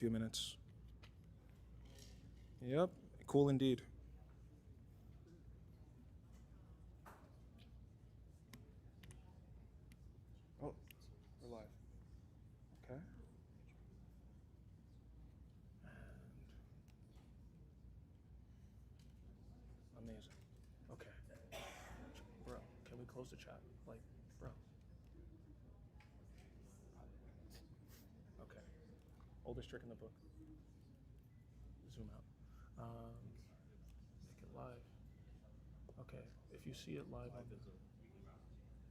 Few minutes. Yep, cool indeed. Oh, we're live. Okay. Amazing. Okay. Bro, can we close the chat? Like, bro. Okay. Oldest trick in the book. Zoom out. Make it live. Okay. If you see it live on visit.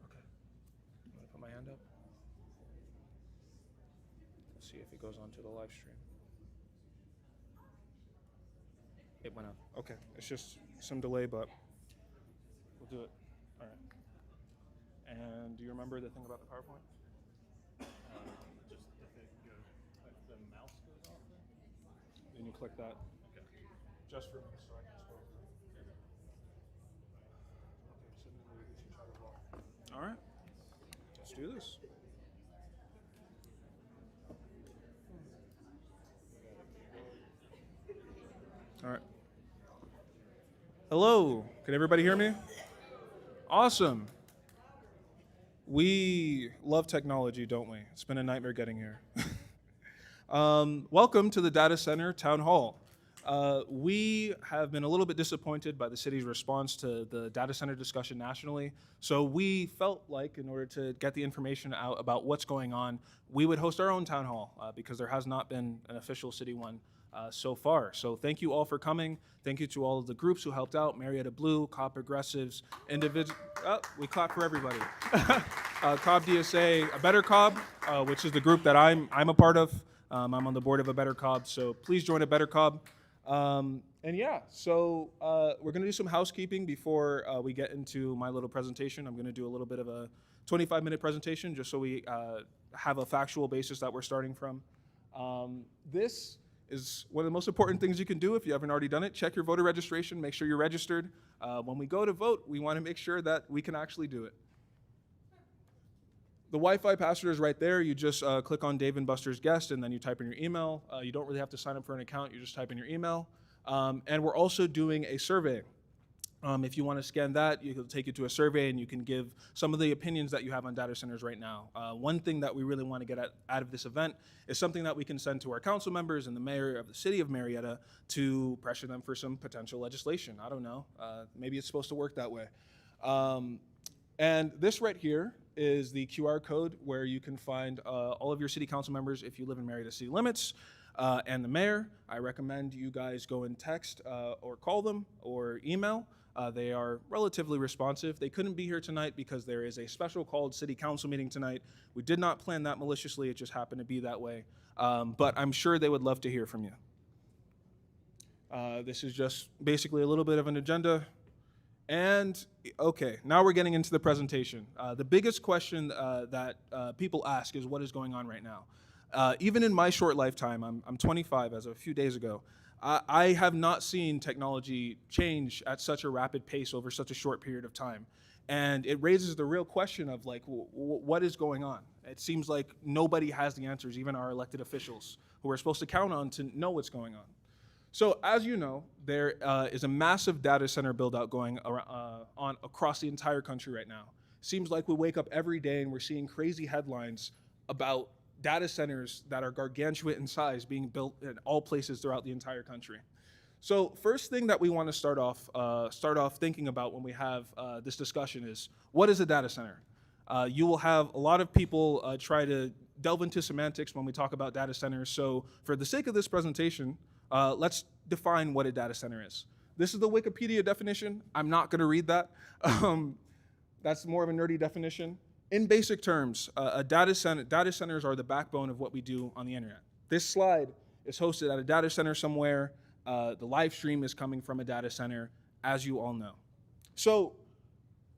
Okay. I'm gonna put my hand up. Let's see if it goes onto the live stream. It went up. Okay. It's just some delay, but we'll do it. All right. And do you remember the thing about the PowerPoint? Just if the mouse goes off there? Then you click that. Okay. Just for me, so I can scroll through. Okay, so then we should try to roll. All right. Let's do this. All right. Hello. Can everybody hear me? Awesome. We love technology, don't we? It's been a nightmare getting here. Welcome to the Data Center Town Hall. We have been a little bit disappointed by the city's response to the data center discussion nationally. So we felt like in order to get the information out about what's going on, we would host our own town hall because there has not been an official city one so far. So thank you all for coming. Thank you to all of the groups who helped out, Marietta Blue, COB Progressives, we clap for everybody. COB DSA, A Better COB, which is the group that I'm a part of. I'm on the board of A Better COB, so please join A Better COB. And yeah, so we're gonna do some housekeeping before we get into my little presentation. I'm gonna do a little bit of a 25-minute presentation just so we have a factual basis that we're starting from. This is one of the most important things you can do if you haven't already done it. Check your voter registration, make sure you're registered. When we go to vote, we wanna make sure that we can actually do it. The Wi-Fi password is right there. You just click on Dave and Buster's guest and then you type in your email. You don't really have to sign up for an account, you just type in your email. And we're also doing a survey. If you want to scan that, it'll take you to a survey and you can give some of the opinions that you have on data centers right now. One thing that we really want to get out of this event is something that we can send to our council members and the mayor of the city of Marietta to pressure them for some potential legislation. I don't know. Maybe it's supposed to work that way. And this right here is the QR code where you can find all of your city council members if you live in Marietta city limits. And the mayor, I recommend you guys go and text or call them or email. They are relatively responsive. They couldn't be here tonight because there is a special called city council meeting tonight. We did not plan that maliciously, it just happened to be that way. But I'm sure they would love to hear from you. This is just basically a little bit of an agenda. And okay, now we're getting into the presentation. The biggest question that people ask is what is going on right now. Even in my short lifetime, I'm 25 as of a few days ago, I have not seen technology change at such a rapid pace over such a short period of time. And it raises the real question of like, what is going on? It seems like nobody has the answers, even our elected officials who we're supposed to count on to know what's going on. So as you know, there is a massive data center build out going on across the entire country right now. Seems like we wake up every day and we're seeing crazy headlines about data centers that are gargantuan in size being built in all places throughout the entire country. So first thing that we want to start off thinking about when we have this discussion is, what is a data center? You will have a lot of people try to delve into semantics when we talk about data centers. So for the sake of this presentation, let's define what a data center is. This is the Wikipedia definition. I'm not going to read that. That's more of a nerdy definition. In basic terms, data centers are the backbone of what we do on the internet. This slide is hosted at a data center somewhere. The live stream is coming from a data center, as you all know. So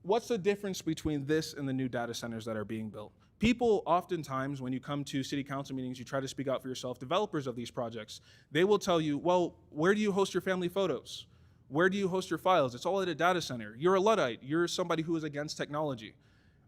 what's the difference between this and the new data centers that are being built? People oftentimes, when you come to city council meetings, you try to speak out for yourself, developers of these projects, they will tell you, well, where do you host your family photos? Where do you host your files? It's all at a data center. You're a Luddite. You're somebody who is against technology.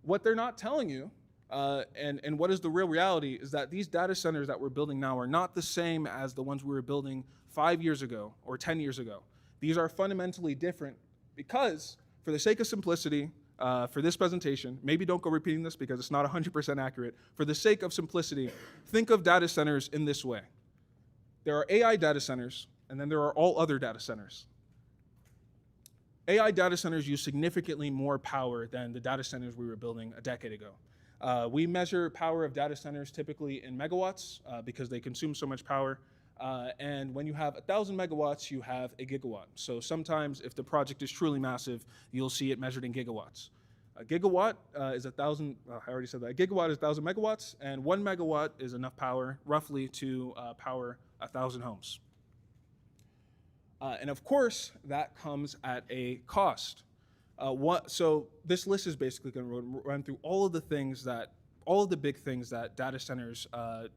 What they're not telling you And what is the real reality is that these data centers that we're building now are not the same as the ones we were building 5 years ago or 10 years ago. These are fundamentally different because, for the sake of simplicity, for this presentation, maybe don't go repeating this because it's not 100% accurate. For the sake of simplicity, think of data centers in this way. There are AI data centers, and then there are all other data centers. AI data centers use significantly more power than the data centers we were building a decade ago. We measure power of data centers typically in megawatts because they consume so much power. And when you have 1,000 megawatts, you have a gigawatt. So sometimes if the project is truly massive, you'll see it measured in gigawatts. A gigawatt is 1,000, I already said that. A gigawatt is 1,000 megawatts, and 1 megawatt is enough power, roughly, to power 1,000 homes. And of course, that comes at a cost. So this list is basically going to run through all of the big things that data centers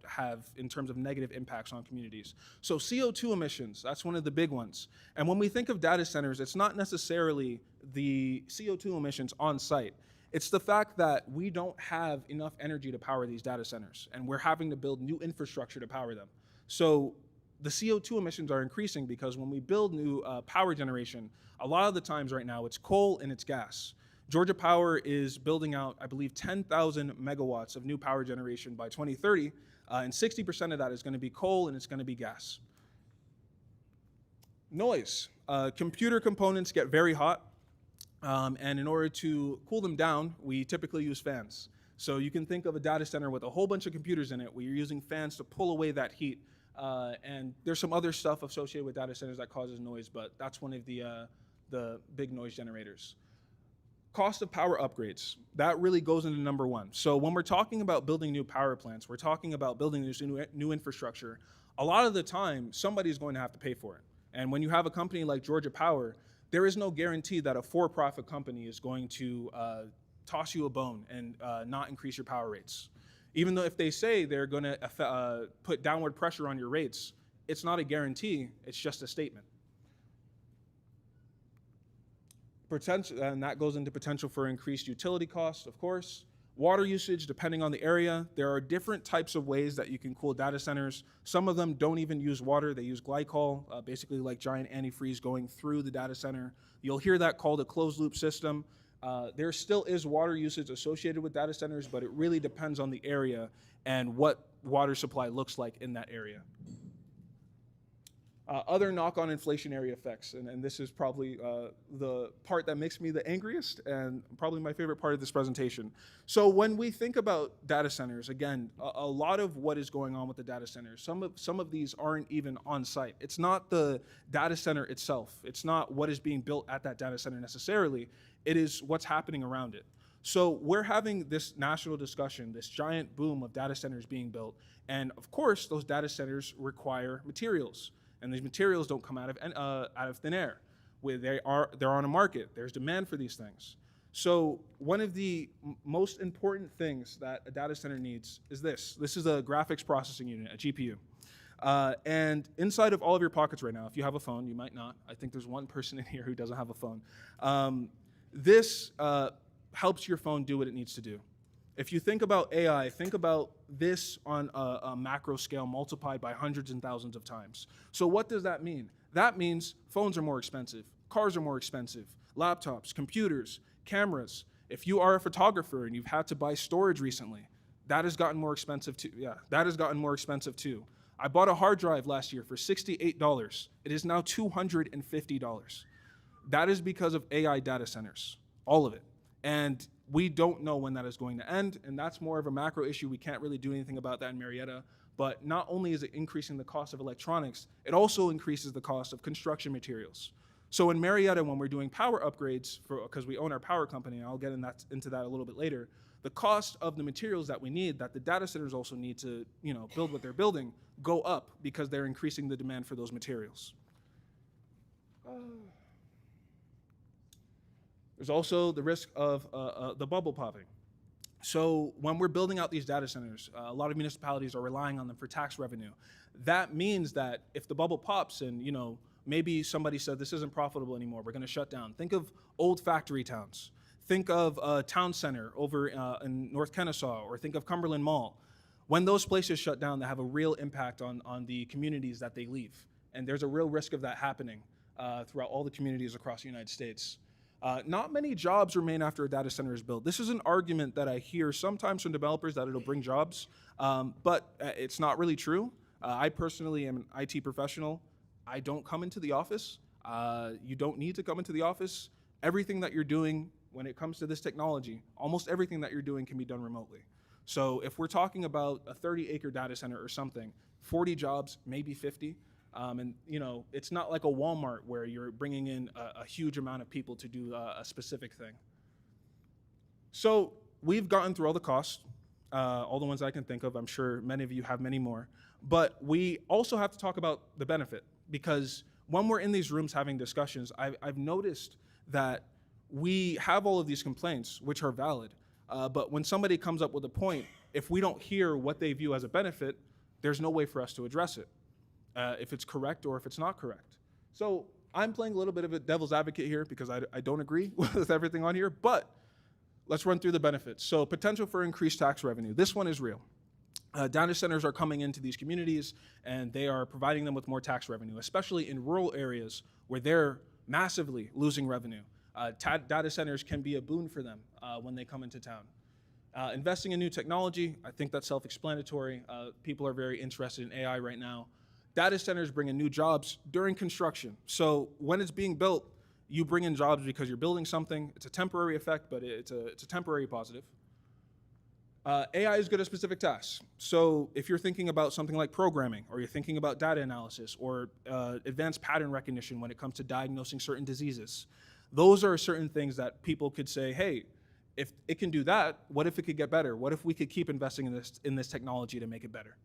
have in terms of negative impacts on communities. So CO2 emissions, that's one of the big ones. And when we think of data centers, it's not necessarily the CO2 emissions on site. It's the fact that we don't have enough energy to power these data centers, and we're having to build new infrastructure to power them. So the CO2 emissions are increasing because when we build new power generation, a lot of the times right now it's coal and it's gas. Georgia Power is building out, I believe, 10,000 megawatts of new power generation by 2030, and 60% of that is going to be coal and it's going to be gas. Noise. Computer components get very hot, and in order to cool them down, we typically use fans. So you can think of a data center with a whole bunch of computers in it where you're using fans to pull away that heat. And there's some other stuff associated with data centers that causes noise, but that's one of the big noise generators. Cost of power upgrades, that really goes into number one. So when we're talking about building new power plants, we're talking about building this new infrastructure. A lot of the time, somebody's going to have to pay for it. And when you have a company like Georgia Power, there is no guarantee that a for-profit company is going to toss you a bone and not increase your power rates. Even though if they say they're going to put downward pressure on your rates, it's not a guarantee, it's just a statement. Potential, and that goes into potential for increased utility costs, of course. Water usage, depending on the area. There are different types of ways that you can cool data centers. Some of them don't even use water, they use glycol, basically like giant antifreeze going through the data center. You'll hear that called a closed loop system. There still is water usage associated with data centers, but it really depends on the area and what water supply looks like in that area. Other knock-on inflationary effects, and this is probably the part that makes me the angriest and probably my favorite part of this presentation. So when we think about data centers, again, a lot of what is going on with the data centers, some of these aren't even on site. It's not the data center itself. It's not what is being built at that data center necessarily. It is what's happening around it. So we're having this national discussion, this giant boom of data centers being built, and of course, those data centers require materials. And these materials don't come out of thin air. They're on a market. There's demand for these things. So one of the most important things that a data center needs is this. This is a graphics processing unit, a GPU. And inside of all of your pockets right now, if you have a phone, you might not. I think there's one person in here who doesn't have a phone. This helps your phone do what it needs to do. If you think about AI, think about this on a macro scale multiplied by hundreds and thousands of times. So what does that mean? That means phones are more expensive, cars are more expensive, laptops, computers, cameras. If you are a photographer and you've had to buy storage recently, that has gotten more expensive too. Yeah, that has gotten more expensive too. I bought a hard drive last year for $68. It is now $250. That is because of AI data centers, all of it. And we don't know when that is going to end, and that's more of a macro issue. We can't really do anything about that in Marietta. But not only is it increasing the cost of electronics, it also increases the cost of construction materials. So in Marietta, when we're doing power upgrades, because we own our power company, and I'll get into that a little bit later, the cost of the materials that we need, that the data centers also need to build what they're building, go up because they're increasing the demand for those materials. There's also the risk of the bubble popping. So when we're building out these data centers, a lot of municipalities are relying on them for tax revenue. That means that if the bubble pops and maybe somebody said this isn't profitable anymore, we're going to shut down. Think of old factory towns. Think of Town Center over in North Kennesaw, or think of Cumberland Mall. When those places shut down, they have a real impact on the communities that they leave. And there's a real risk of that happening throughout all the communities across the United States. Not many jobs remain after a data center is built. This is an argument that I hear sometimes from developers, that it'll bring jobs, but it's not really true. I personally am an IT professional. I don't come into the office. You don't need to come into the office. Everything that you're doing when it comes to this technology, almost everything that you're doing can be done remotely. So if we're talking about a 30-acre data center or something, 40 jobs, maybe 50. And it's not like a Walmart where you're bringing in a huge amount of people to do a specific thing. So we've gotten through all the costs, all the ones I can think of. I'm sure many of you have many more. But we also have to talk about the benefit, because when we're in these rooms having discussions, I've noticed that we have all of these complaints, which are valid. But when somebody comes up with a point, if we don't hear what they view as a benefit, there's no way for us to address it, if it's correct or if it's not correct. So I'm playing a little bit of a devil's advocate here because I don't agree with everything on here, but let's run through the benefits. So potential for increased tax revenue. This one is real. Data centers are coming into these communities and they are providing them with more tax revenue, especially in rural areas where they're massively losing revenue. Data centers can be a boon for them when they come into town. Investing in new technology, I think that's self-explanatory. People are very interested in AI right now. Data centers bring in new jobs during construction. So when it's being built, you bring in jobs because you're building something. It's a temporary effect, but it's a temporary positive. AI is good at specific tasks. So if you're thinking about something like programming, or you're thinking about data analysis, or advanced pattern recognition when it comes to diagnosing certain diseases, those are certain things that people could say, hey, if it can do that, what if it could get better? What if we could keep investing in this technology to make it better?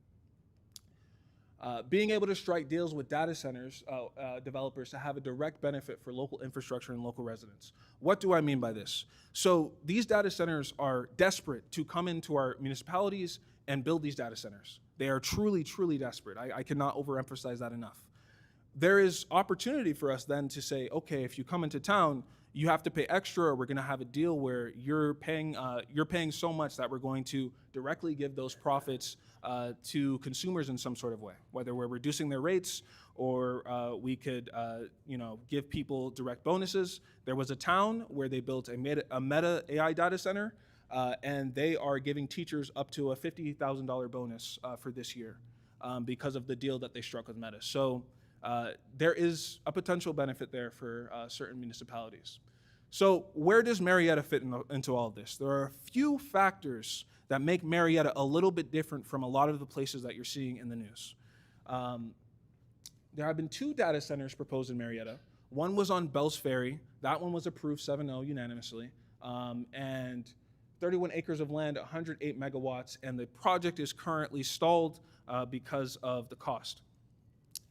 Being able to strike deals with data centers developers to have a direct benefit for local infrastructure and local residents. What do I mean by this? So these data centers are desperate to come into our municipalities and build these data centers. They are truly, truly desperate. I cannot overemphasize that enough. There is opportunity for us then to say, okay, if you come into town, you have to pay extra, or we're going to have a deal where you're paying so much that we're going to directly give those profits to consumers in some sort of way, whether we're reducing their rates or we could give people direct bonuses. There was a town where they built a Meta AI data center, and they are giving teachers up to a $50,000 bonus for this year because of the deal that they struck with Meta. So there is a potential benefit there for certain municipalities. So where does Marietta fit into all of this? There are a few factors that make Marietta a little bit different from a lot of the places that you're seeing in the news. There have been 2 data centers proposed in Marietta. One was on Bells Ferry. That one was approved 7-0 unanimously. And 31 acres of land, 108 megawatts, and the project is currently stalled because of the cost.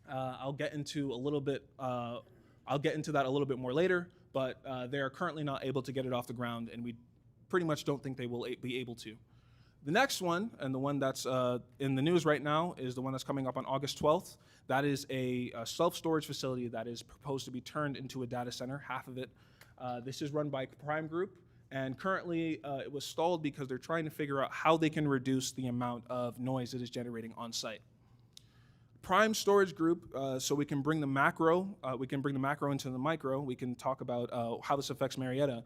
I'll get into that a little bit more later, but they are currently not able to get it off the ground, and we pretty much don't think they will be able to. The next one, and the one that's in the news right now, is the one that's coming up on August 12th. That is a self-storage facility that is proposed to be turned into a data center, half of it. This is run by Prime Group, and currently it was stalled because they're trying to figure out how they can reduce the amount of noise it is generating on site. Prime Storage Group, so we can bring the macro into the micro. We can talk about how this affects Marietta.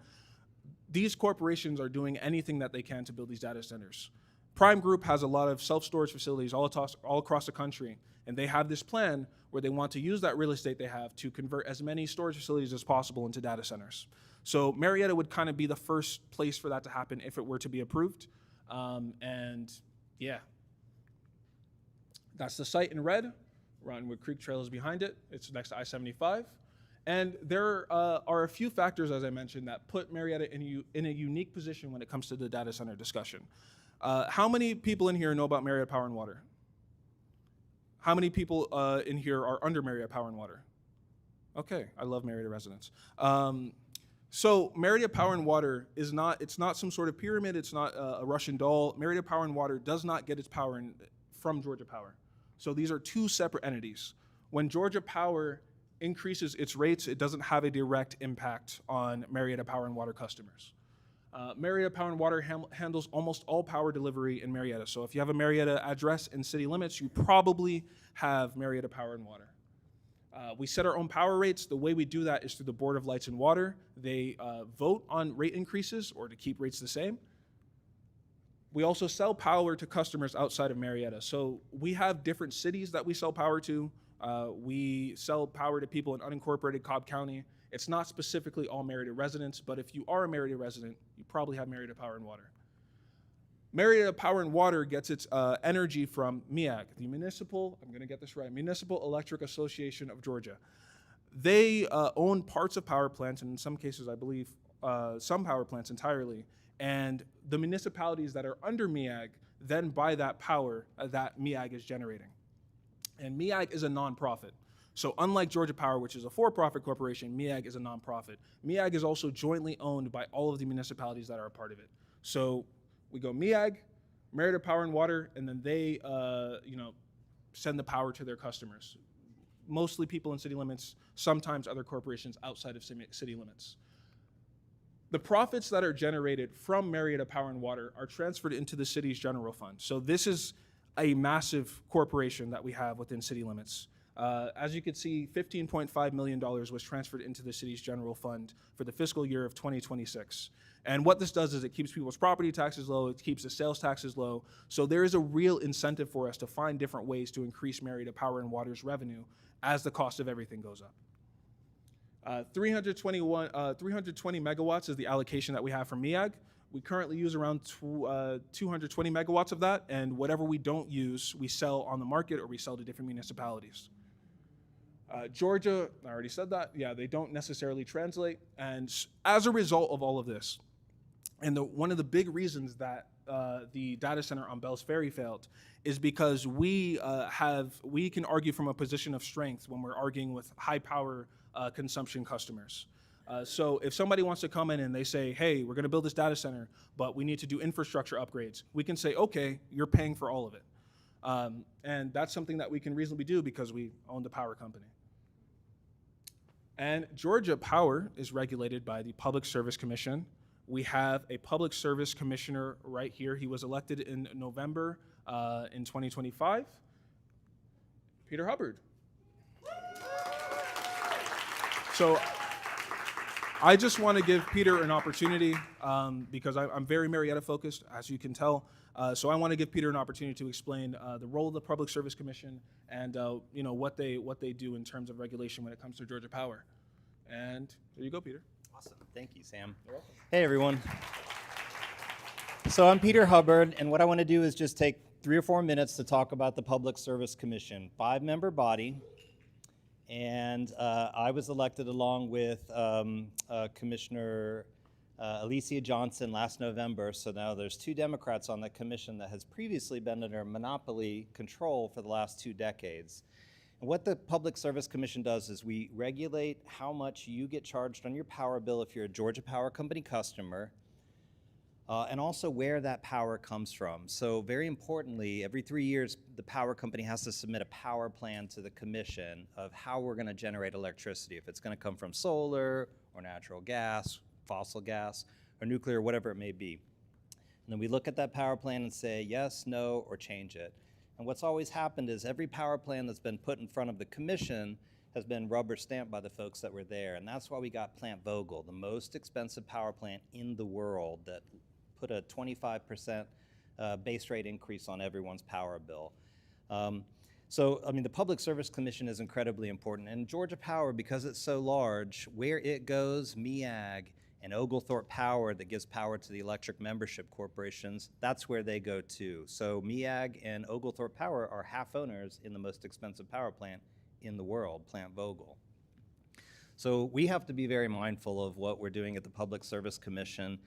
These corporations are doing anything that they can to build these data centers. Prime Group has a lot of self-storage facilities all across the country, and they have this plan where they want to use that real estate they have to convert as many storage facilities as possible into data centers. So Marietta would kind of be the first place for that to happen if it were to be approved. And yeah. That's the site in red. Roundwood Creek Trail is behind it. It's next to I-75. And there are a few factors, as I mentioned, that put Marietta in a unique position when it comes to the data center discussion. How many people in here know about Marietta Power and Water? How many people in here are under Marietta Power and Water? Okay, I love Marietta residents. So Marietta Power and Water it's not some sort of pyramid. It's not a Russian doll. Marietta Power and Water does not get its power from Georgia Power. So these are 2 separate entities. When Georgia Power increases its rates, it doesn't have a direct impact on Marietta Power and Water customers. Marietta Power and Water handles almost all power delivery in Marietta. So if you have a Marietta address in city limits, you probably have Marietta Power and Water. We set our own power rates. The way we do that is through the Board of Lights and Water. They vote on rate increases or to keep rates the same. We also sell power to customers outside of Marietta. So we have different cities that we sell power to. We sell power to people in unincorporated Cobb County. It's not specifically all Marietta residents, but if you are a Marietta resident, you probably have Marietta Power and Water. Marietta Power and Water gets its energy from MEAG, the Municipal, I'm going to get this right, Municipal Electric Association of Georgia. They own parts of power plants, and in some cases, I believe, some power plants entirely. And the municipalities that are under MEAG then buy that power that MEAG is generating. And MEAG is a nonprofit. So unlike Georgia Power, which is a for-profit corporation, MEAG is a nonprofit. MEAG is also jointly owned by all of the municipalities that are a part of it. So we go MEAG, Marietta Power and Water, and then they send the power to their customers. Mostly people in city limits, sometimes other corporations outside of city limits. The profits that are generated from Marietta Power and Water are transferred into the city's general fund. So this is a massive corporation that we have within city limits. As you can see, $15.5 million was transferred into the city's general fund for the fiscal year of 2026. And what this does is it keeps people's property taxes low, it keeps the sales taxes low. So there is a real incentive for us to find different ways to increase Marietta Power and Water's revenue as the cost of everything goes up. 320 megawatts is the allocation that we have from MEAG. We currently use around 220 megawatts of that, and whatever we don't use, we sell on the market or we sell to different municipalities. Georgia, I already said that. Yeah, they don't necessarily translate. And as a result of all of this, and one of the big reasons that the data center on Bell's Ferry failed is because we can argue from a position of strength when we're arguing with high power consumption customers. So if somebody wants to come in and they say, hey, we're going to build this data center, but we need to do infrastructure upgrades, we can say, okay, you're paying for all of it. And that's something that we can reasonably do because we own the power company. And Georgia Power is regulated by the Public Service Commission. We have a public service commissioner right here. He was elected in November in 2025. Peter Hubbard. So I just want to give Peter an opportunity because I'm very Marietta focused, as you can tell. So I want to give Peter an opportunity to explain the role of the Public Service Commission and what they do in terms of regulation when it comes to Georgia Power. And there you go, Peter. Awesome. Thank you, Sam. You're welcome. Hey, everyone. So I'm Peter Hubbard, and what I want to do is just take 3 or 4 minutes to talk about the Public Service Commission, 5-member body. And I was elected along with Commissioner Alicia Johnson last November. So now there's 2 Democrats on the commission that has previously been under monopoly control for the last 2 decades. And what the Public Service Commission does is we regulate how much you get charged on your power bill if you're a Georgia Power Company customer, and also where that power comes from. So very importantly, every 3 years, the power company has to submit a power plan to the commission of how we're going to generate electricity, if it's going to come from solar or natural gas, fossil gas, or nuclear, whatever it may be. And then we look at that power plan and say yes, no, or change it. And what's always happened is every power plan that's been put in front of the commission has been rubber stamped by the folks that were there. And that's why we got Plant Vogtle, the most expensive power plant in the world that put a 25% base rate increase on everyone's power bill. So, I mean, the Public Service Commission is incredibly important. And Georgia Power, because it's so large, where it goes, MEAG and Oglethorpe Power that gives power to the electric membership corporations, that's where they go too. So MEAG and Oglethorpe Power are half owners in the most expensive power plant in the world, Plant Vogtle. So we have to be very mindful of what we're doing at the Public Service Commission.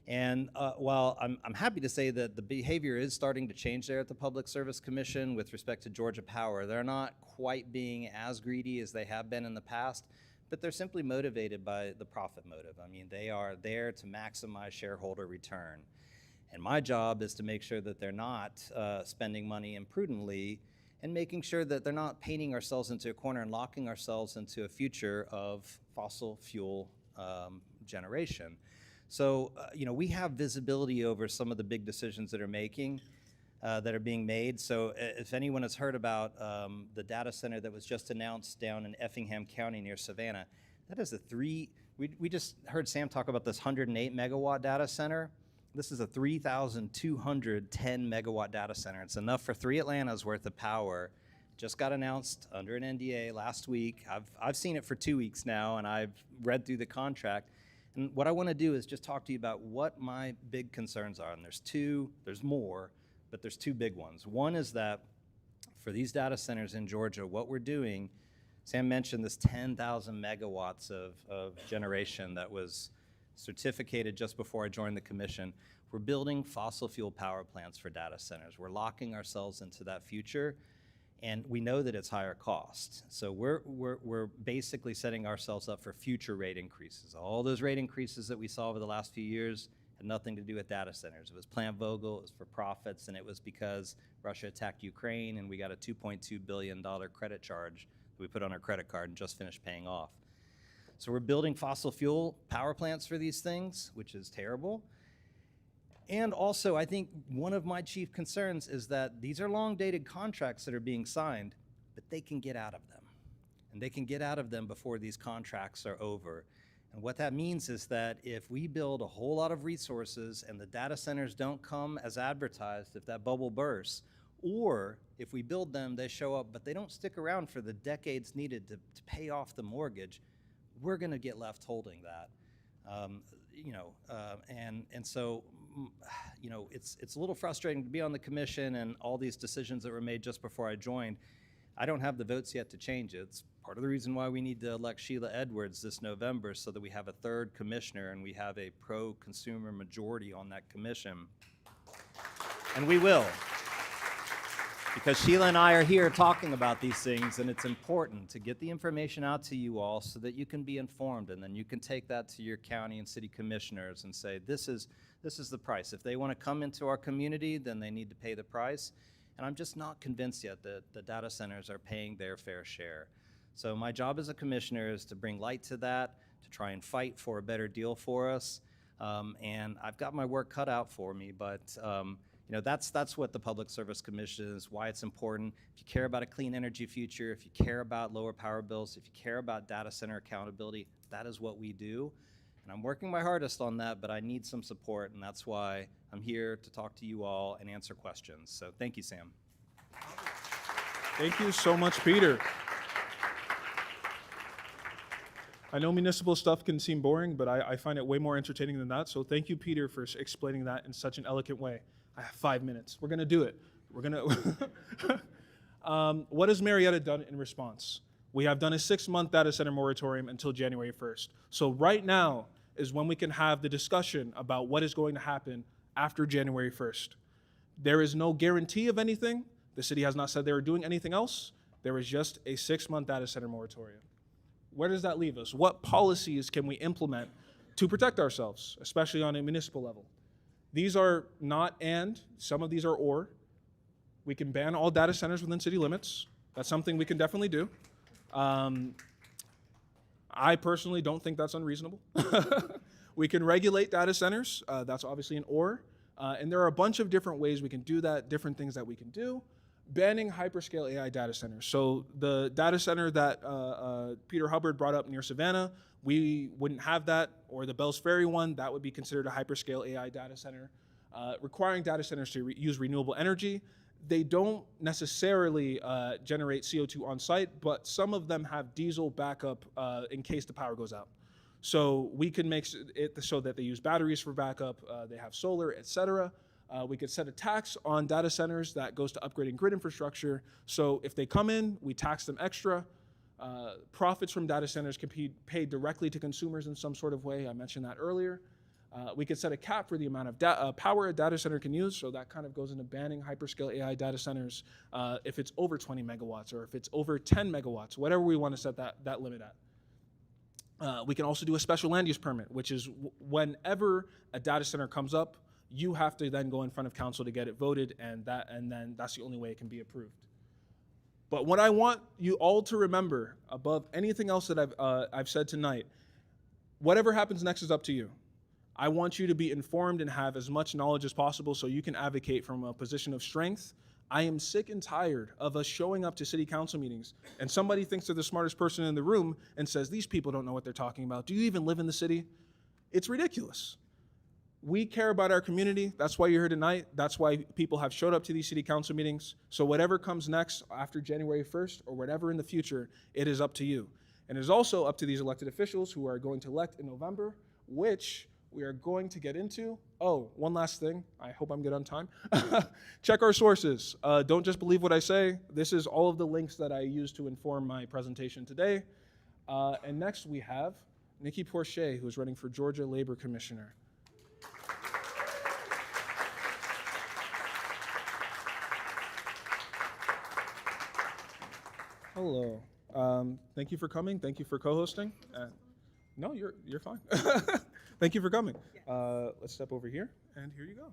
And while I'm happy to say that the behavior is starting to change there at the Public Service Commission with respect to Georgia Power, they're not quite being as greedy as they have been in the past, but they're simply motivated by the profit motive. I mean, they are there to maximize shareholder return. And my job is to make sure that they're not spending money imprudently and making sure that they're not painting ourselves into a corner and locking ourselves into a future of fossil fuel generation. So, we have visibility over some of the big decisions that are being made. So if anyone has heard about the data center that was just announced down in Effingham County near Savannah, that is we just heard Sam talk about this 108 megawatt data center. This is a 3,210 megawatt data center. It's enough for 3 Atlantas worth of power. Just got announced under an NDA last week. I've seen it for 2 weeks now, and I've read through the contract. And what I want to do is just talk to you about what my big concerns are. And there's more, but there's 2 big ones. One is that for these data centers in Georgia, what we're doing, Sam mentioned this 10,000 megawatts of generation that was certificated just before I joined the commission. We're building fossil fuel power plants for data centers. We're locking ourselves into that future, and we know that it's higher cost. So we're basically setting ourselves up for future rate increases. All those rate increases that we saw over the last few years had nothing to do with data centers. It was Plant Vogtle, it was for profits, and it was because Russia attacked Ukraine, and we got a $2.2 billion credit charge that we put on our credit card and just finished paying off. So we're building fossil fuel power plants for these things, which is terrible. And also, I think one of my chief concerns is that these are long-dated contracts that are being signed, but they can get out of them. And they can get out of them before these contracts are over. And what that means is that if we build a whole lot of resources and the data centers don't come as advertised, if that bubble bursts, or if we build them, they show up, but they don't stick around for the decades needed to pay off the mortgage, we're going to get left holding that. So it's a little frustrating to be on the commission and all these decisions that were made just before I joined. I don't have the votes yet to change it. It's part of the reason why we need to elect Sheila Edwards this November, so that we have a 3rd commissioner and we have a pro-consumer majority on that commission. And we will. Because Sheila and I are here talking about these things, and it's important to get the information out to you all so that you can be informed, and then you can take that to your county and city commissioners and say, this is the price. If they want to come into our community, then they need to pay the price. And I'm just not convinced yet that the data centers are paying their fair share. So my job as a commissioner is to bring light to that, to try and fight for a better deal for us. And I've got my work cut out for me, but that's what the Public Service Commission is, why it's important. If you care about a clean energy future, if you care about lower power bills, if you care about data center accountability, that is what we do. And I'm working my hardest on that, but I need some support, and that's why I'm here to talk to you all and answer questions. So thank you, Sam. Thank you so much, Peter. I know municipal stuff can seem boring, but I find it way more entertaining than that. So thank you, Peter, for explaining that in such an eloquent way. I have 5 minutes. We're going to do it. We're going to. What has Marietta done in response? We have done a 6-month data center moratorium until January 1st. So right now is when we can have the discussion about what is going to happen after January 1st. There is no guarantee of anything. The city has not said they are doing anything else. There is just a 6-month data center moratorium. Where does that leave us? What policies can we implement to protect ourselves, especially on a municipal level? These are not and, some of these are or. We can ban all data centers within city limits. That's something we can definitely do. I personally don't think that's unreasonable. We can regulate data centers. That's obviously an or. And there are a bunch of different ways we can do that, different things that we can do. Banning hyperscale AI data centers. So the data center that Peter Hubbard brought up near Savannah, we wouldn't have that, or the Bells Ferry one, that would be considered a hyperscale AI data center. Requiring data centers to use renewable energy. They don't necessarily generate CO2 on site, but some of them have diesel backup in case the power goes out. So we can make it so that they use batteries for backup, they have solar, etc. We could set a tax on data centers that goes to upgrading grid infrastructure. So if they come in, we tax them extra. Profits from data centers can be paid directly to consumers in some sort of way. I mentioned that earlier. We could set a cap for the amount of power a data center can use, so that kind of goes into banning hyperscale AI data centers if it's over 20 megawatts or if it's over 10 megawatts, whatever we want to set that limit at. We can also do a special land use permit, which is whenever a data center comes up, you have to then go in front of council to get it voted, and then that's the only way it can be approved. But what I want you all to remember above anything else that I've said tonight, whatever happens next is up to you. I want you to be informed and have as much knowledge as possible so you can advocate from a position of strength. I am sick and tired of us showing up to city council meetings and somebody thinks they're the smartest person in the room and says, these people don't know what they're talking about. Do you even live in the city? It's ridiculous. We care about our community. That's why you're here tonight. That's why people have showed up to these city council meetings. So whatever comes next after January 1st or whatever in the future, it is up to you. And it is also up to these elected officials who are going to elect in November, which we are going to get into. Oh, one last thing. I hope I'm good on time. Check our sources. Don't just believe what I say. This is all of the links that I used to inform my presentation today. And next we have Nikki Porcher, who is running for Georgia Labor Commissioner. Hello. Thank you for coming. Thank you for co-hosting. No, you're fine. Thank you for coming. Let's step over here, and here you go.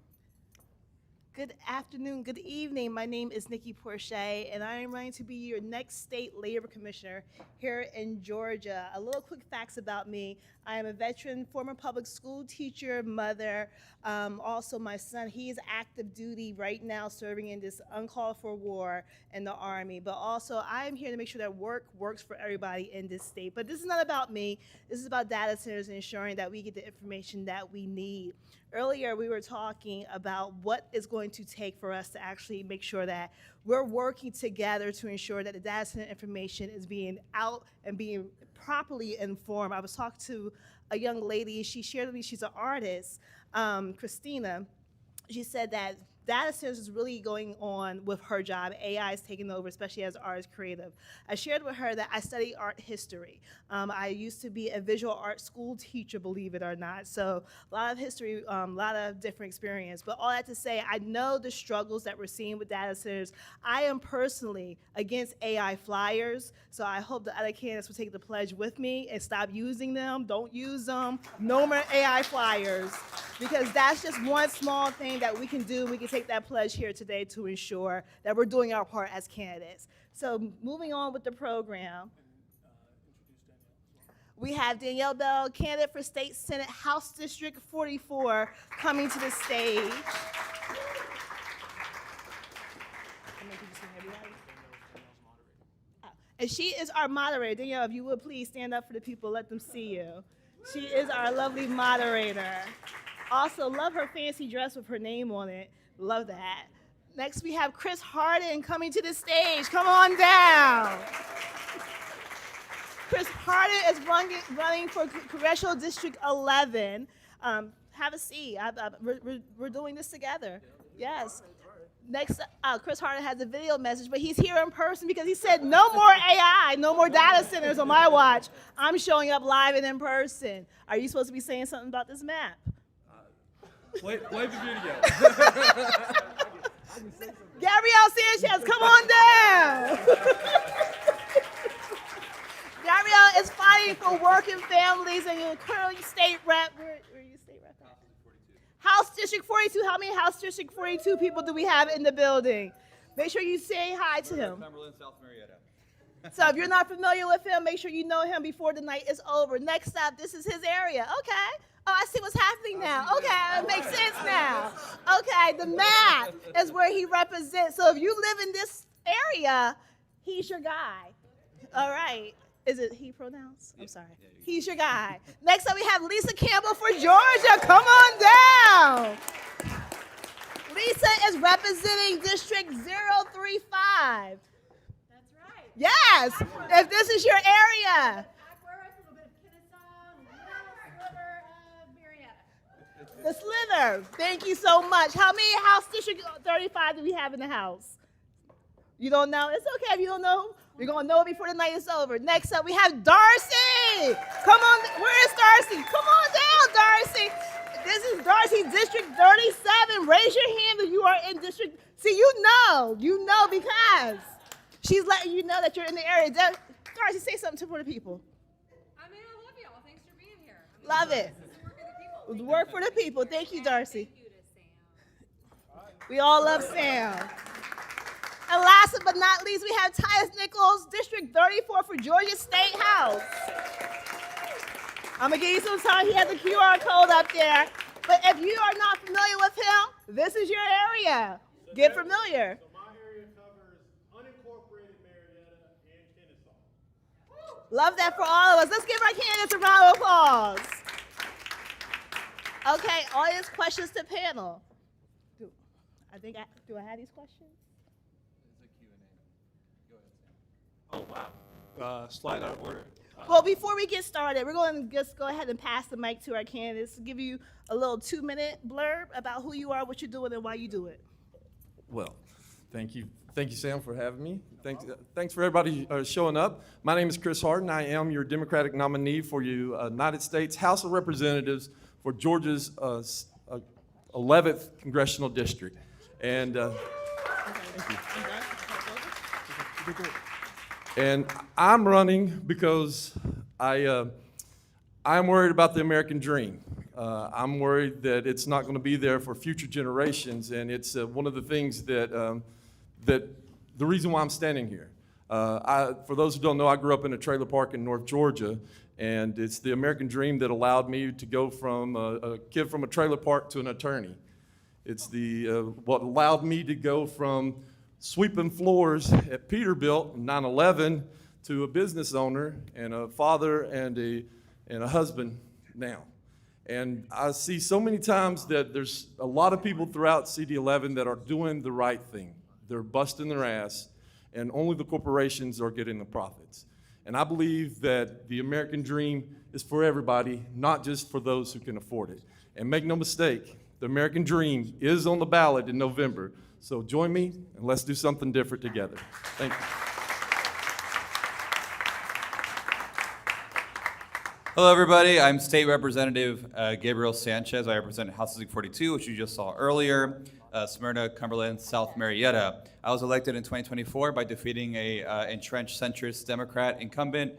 Good afternoon, good evening. My name is Nikki Porcher, and I am running to be your next state labor commissioner here in Georgia. A little quick facts about me. I am a veteran, former public school teacher, mother. Also, my son, he is active duty right now serving in this uncalled for war in the Army. But also, I am here to make sure that work works for everybody in this state. But this is not about me. This is about data centers and ensuring that we get the information that we need. Earlier, we were talking about what it's going to take for us to actually make sure that we're working together to ensure that the data center information is being out and being properly informed. I was talking to a young lady. She shared with me, she's an artist, Christina. She said that data centers is really going on with her job. AI is taking over, especially as artist creative. I shared with her that I study art history. I used to be a visual art school teacher, believe it or not. So a lot of history, a lot of different experience. But all that to say, I know the struggles that we're seeing with data centers. I am personally against AI flyers. So I hope the other candidates will take the pledge with me and stop using them. Don't use them. No more AI flyers. Because that's just one small thing that we can do. We can take that pledge here today to ensure that we're doing our part as candidates. So moving on with the program. We have Danielle Bell, candidate for State Senate House District 44, coming to the stage. And she is our moderator. Danielle, if you would please stand up for the people, let them see you. She is our lovely moderator. Also, love her fancy dress with her name on it. Love that. Next, we have Chris Harden coming to the stage. Come on down. Chris Harden is running for Congressional District 11. Have a seat. We're doing this together. Yes. Next, Chris Harden has a video message, but he's here in person because he said no more AI, no more data centers on my watch. I'm showing up live and in person. Are you supposed to be saying something about this map? Play the video. Gabrielle Sanchez, come on down. Gabrielle is fighting for working families and you're currently state rep. Where are you state rep at? House District 42. How many House District 42 people do we have in the building? Make sure you say hi to him. Cumberland, South Marietta. So if you're not familiar with him, make sure you know him before the night is over. Next up, this is his area. Okay. Oh, I see what's happening now. Okay, it makes sense now. Okay, the map is where he represents. So if you live in this area, he's your guy. All right. Is it he pronouns? I'm sorry. He's your guy. Next up, we have Lisa Campbell for Georgia. Come on down. Lisa is representing District 035. That's right. Yes, if this is your area. The Slither. Thank you so much. How many House District 35 do we have in the House? You don't know? It's okay if you don't know. We're going to know before the night is over. Next up, we have Darcy. Come on. Where is Darcy? Come on down, Darcy. This is Darcy, District 37. Raise your hand if you are in District. See, you know because she's letting you know that you're in the area. Darcy, say something for the people. I mean, I love y'all. Thanks for being here. Love it. This is Work for the people. Thank you, Darcy. Thank you to Sam. We all love Sam. And last but not least, we have Tyus Nichols, District 34 for Georgia State House. I'm gonna give you some time. He has a QR code up there. But if you are not familiar with him, this is your area. Get familiar. So my area covers unincorporated Marietta and Kennesaw. Love that for all of us. Let's give our candidates a round of applause. Okay, audience questions to panel. Do I have these questions? Oh, wow. Slide out of order. Well, before we get started, we're going to just go ahead and pass the mic to our candidates to give you a little 2-minute blurb about who you are, what you're doing, and why you do it. Well, thank you, Sam, for having me. Thanks for everybody showing up. My name is Chris Harden. I am your Democratic nominee for you United States House of Representatives for Georgia's 11th congressional district. And and I'm running because I'm worried about the American dream. I'm worried that it's not going to be there for future generations, and it's one of the things that the reason why I'm standing here. For those who don't know, I grew up in a trailer park in North Georgia, and it's the American dream that allowed me to go from a kid from a trailer park to an attorney. It's what allowed me to go from sweeping floors at Peterbilt in 9/11 to a business owner and a father and a husband now. And I see so many times that there's a lot of people throughout CD11 that are doing the right thing. They're busting their ass, and only the corporations are getting the profits. And I believe that the American dream is for everybody, not just for those who can afford it. And make no mistake, the American dream is on the ballot in November. So join me, and let's do something different together. Thank you. Hello, everybody. I'm State Representative Gabriel Sanchez. I represent House District 42, which you just saw earlier, Smyrna, Cumberland, South Marietta. I was elected in 2024 by defeating a entrenched centrist Democrat incumbent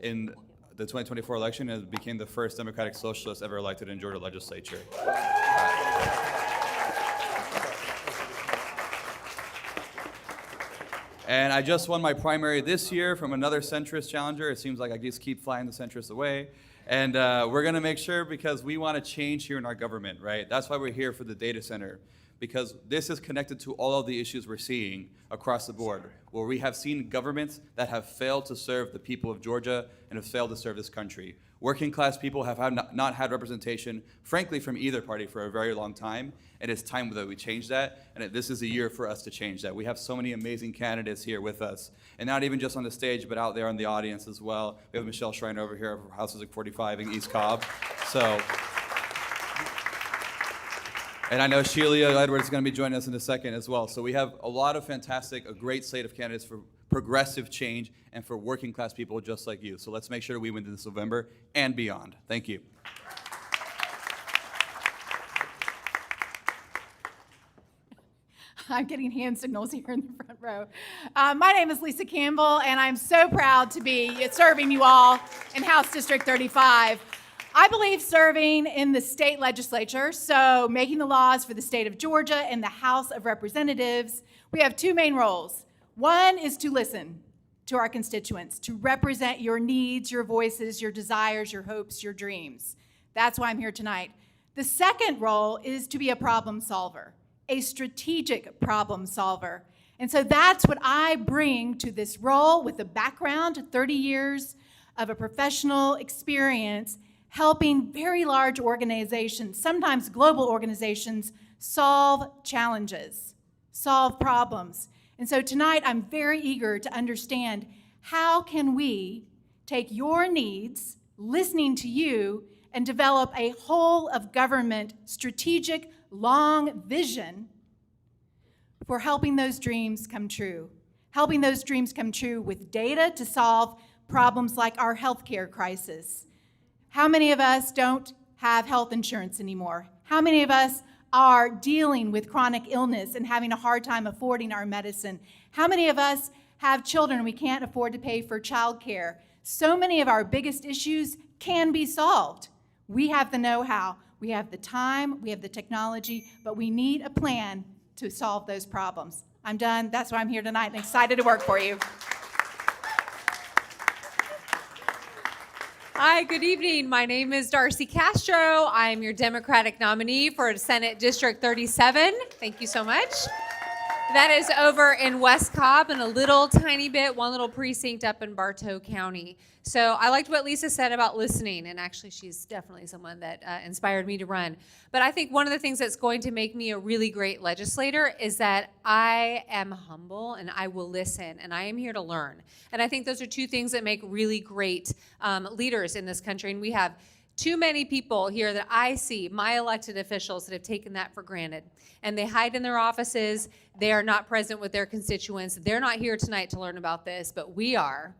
in the 2024 election, and became the first Democratic Socialist ever elected in Georgia legislature. And I just won my primary this year from another centrist challenger. It seems like I just keep flying the centrists away. And we're gonna make sure, because we wanna change here in our government, right? That's why we're here for the data center, because this is connected to all of the issues we're seeing across the board, where we have seen governments that have failed to serve the people of Georgia and have failed to serve this country. Working class people have not had representation, frankly, from either party for a very long time, and it's time that we change that, and this is a year for us to change that. We have so many amazing candidates here with us, and not even just on the stage, but out there in the audience as well. We have Michelle Schreiner over here of House District 45 in East Cobb. So, and I know Sheila Edwards is going to be joining us in a second as well. So we have a lot of a great slate of candidates for progressive change and for working class people just like you. So let's make sure we win this November and beyond. Thank you. I'm getting hand signals here in the front row. My name is Lisa Campbell, and I'm so proud to be serving you all in House District 35. I believe serving in the state legislature, so making the laws for the state of Georgia and the House of Representatives, we have two main roles. One is to listen to our constituents, to represent your needs, your voices, your desires, your hopes, your dreams. That's why I'm here tonight. The second role is to be a problem solver, a strategic problem solver. And so that's what I bring to this role, with a background, 30 years of a professional experience helping very large organizations, sometimes global organizations, solve challenges, solve problems. And so tonight, I'm very eager to understand, how can we take your needs, listening to you, and develop a whole of government strategic long vision for helping those dreams come true. Helping those dreams come true with data to solve problems like our healthcare crisis. How many of us don't have health insurance anymore? How many of us are dealing with chronic illness and having a hard time affording our medicine? How many of us have children we can't afford to pay for childcare? So many of our biggest issues can be solved. We have the know-how, we have the time, we have the technology, but we need a plan to solve those problems. I'm done. That's why I'm here tonight and excited to work for you. Hi, good evening. My name is Darcy Castro. I'm your Democratic nominee for Senate District 37. Thank you so much. That is over in West Cobb and a little tiny bit, one little precinct up in Bartow County. So I liked what Lisa said about listening, and actually she's definitely someone that inspired me to run. But I think one of the things that's going to make me a really great legislator is that I am humble and I will listen, and I am here to learn. And I think those are two things that make really great leaders in this country, and we have too many people here that I see, my elected officials, that have taken that for granted. And they hide in their offices. They are not present with their constituents. They're not here tonight to learn about this, but we are.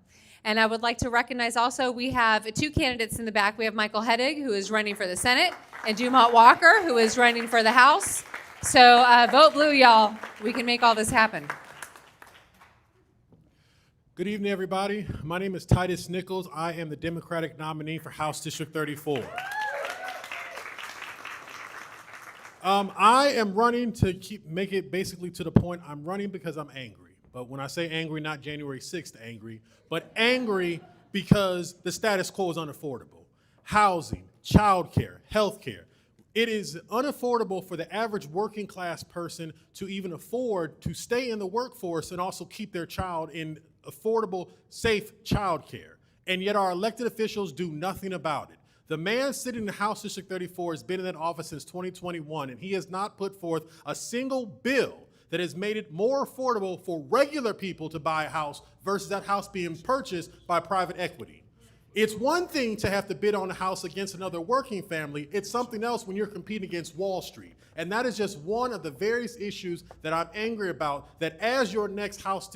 And I would like to recognize also, we have two candidates in the back. We have Michael Heddig, who is running for the Senate, and Dumont Walker, who is running for the House. So vote blue, y'all. We can make all this happen. Good evening, everybody. My name is Titus Nichols. I am the Democratic nominee for House District 34. I am running to make it basically to the point. I'm running because I'm angry. But when I say angry, not January 6th angry, but angry because the status quo is unaffordable. Housing, childcare, healthcare. It is unaffordable for the average working class person to even afford to stay in the workforce and also keep their child in affordable, safe childcare. And yet our elected officials do nothing about it. The man sitting in the House District 34 has been in that office since 2021, and he has not put forth a single bill that has made it more affordable for regular people to buy a house versus that house being purchased by private equity. It's one thing to have to bid on a house against another working family. It's something else when you're competing against Wall Street. And that is just one of the various issues that I'm angry about, that as your next House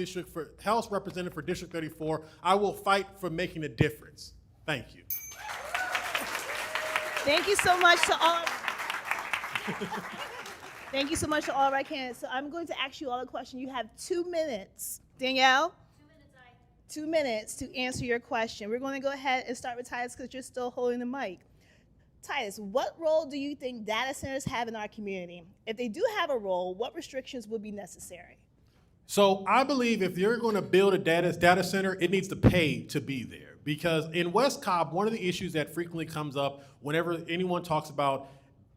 representative for District 34, I will fight for making a difference. Thank you. Thank you so much to all. Thank you so much to all of our candidates. So I'm going to ask you all a question. You have 2 minutes. Danielle? 2 minutes to answer your question. We're going to go ahead and start with Titus because you're still holding the mic. Titus, what role do you think data centers have in our community? If they do have a role, what restrictions would be necessary? So I believe if you're going to build a data center, it needs to pay to be there. Because in West Cobb, one of the issues that frequently comes up whenever anyone talks about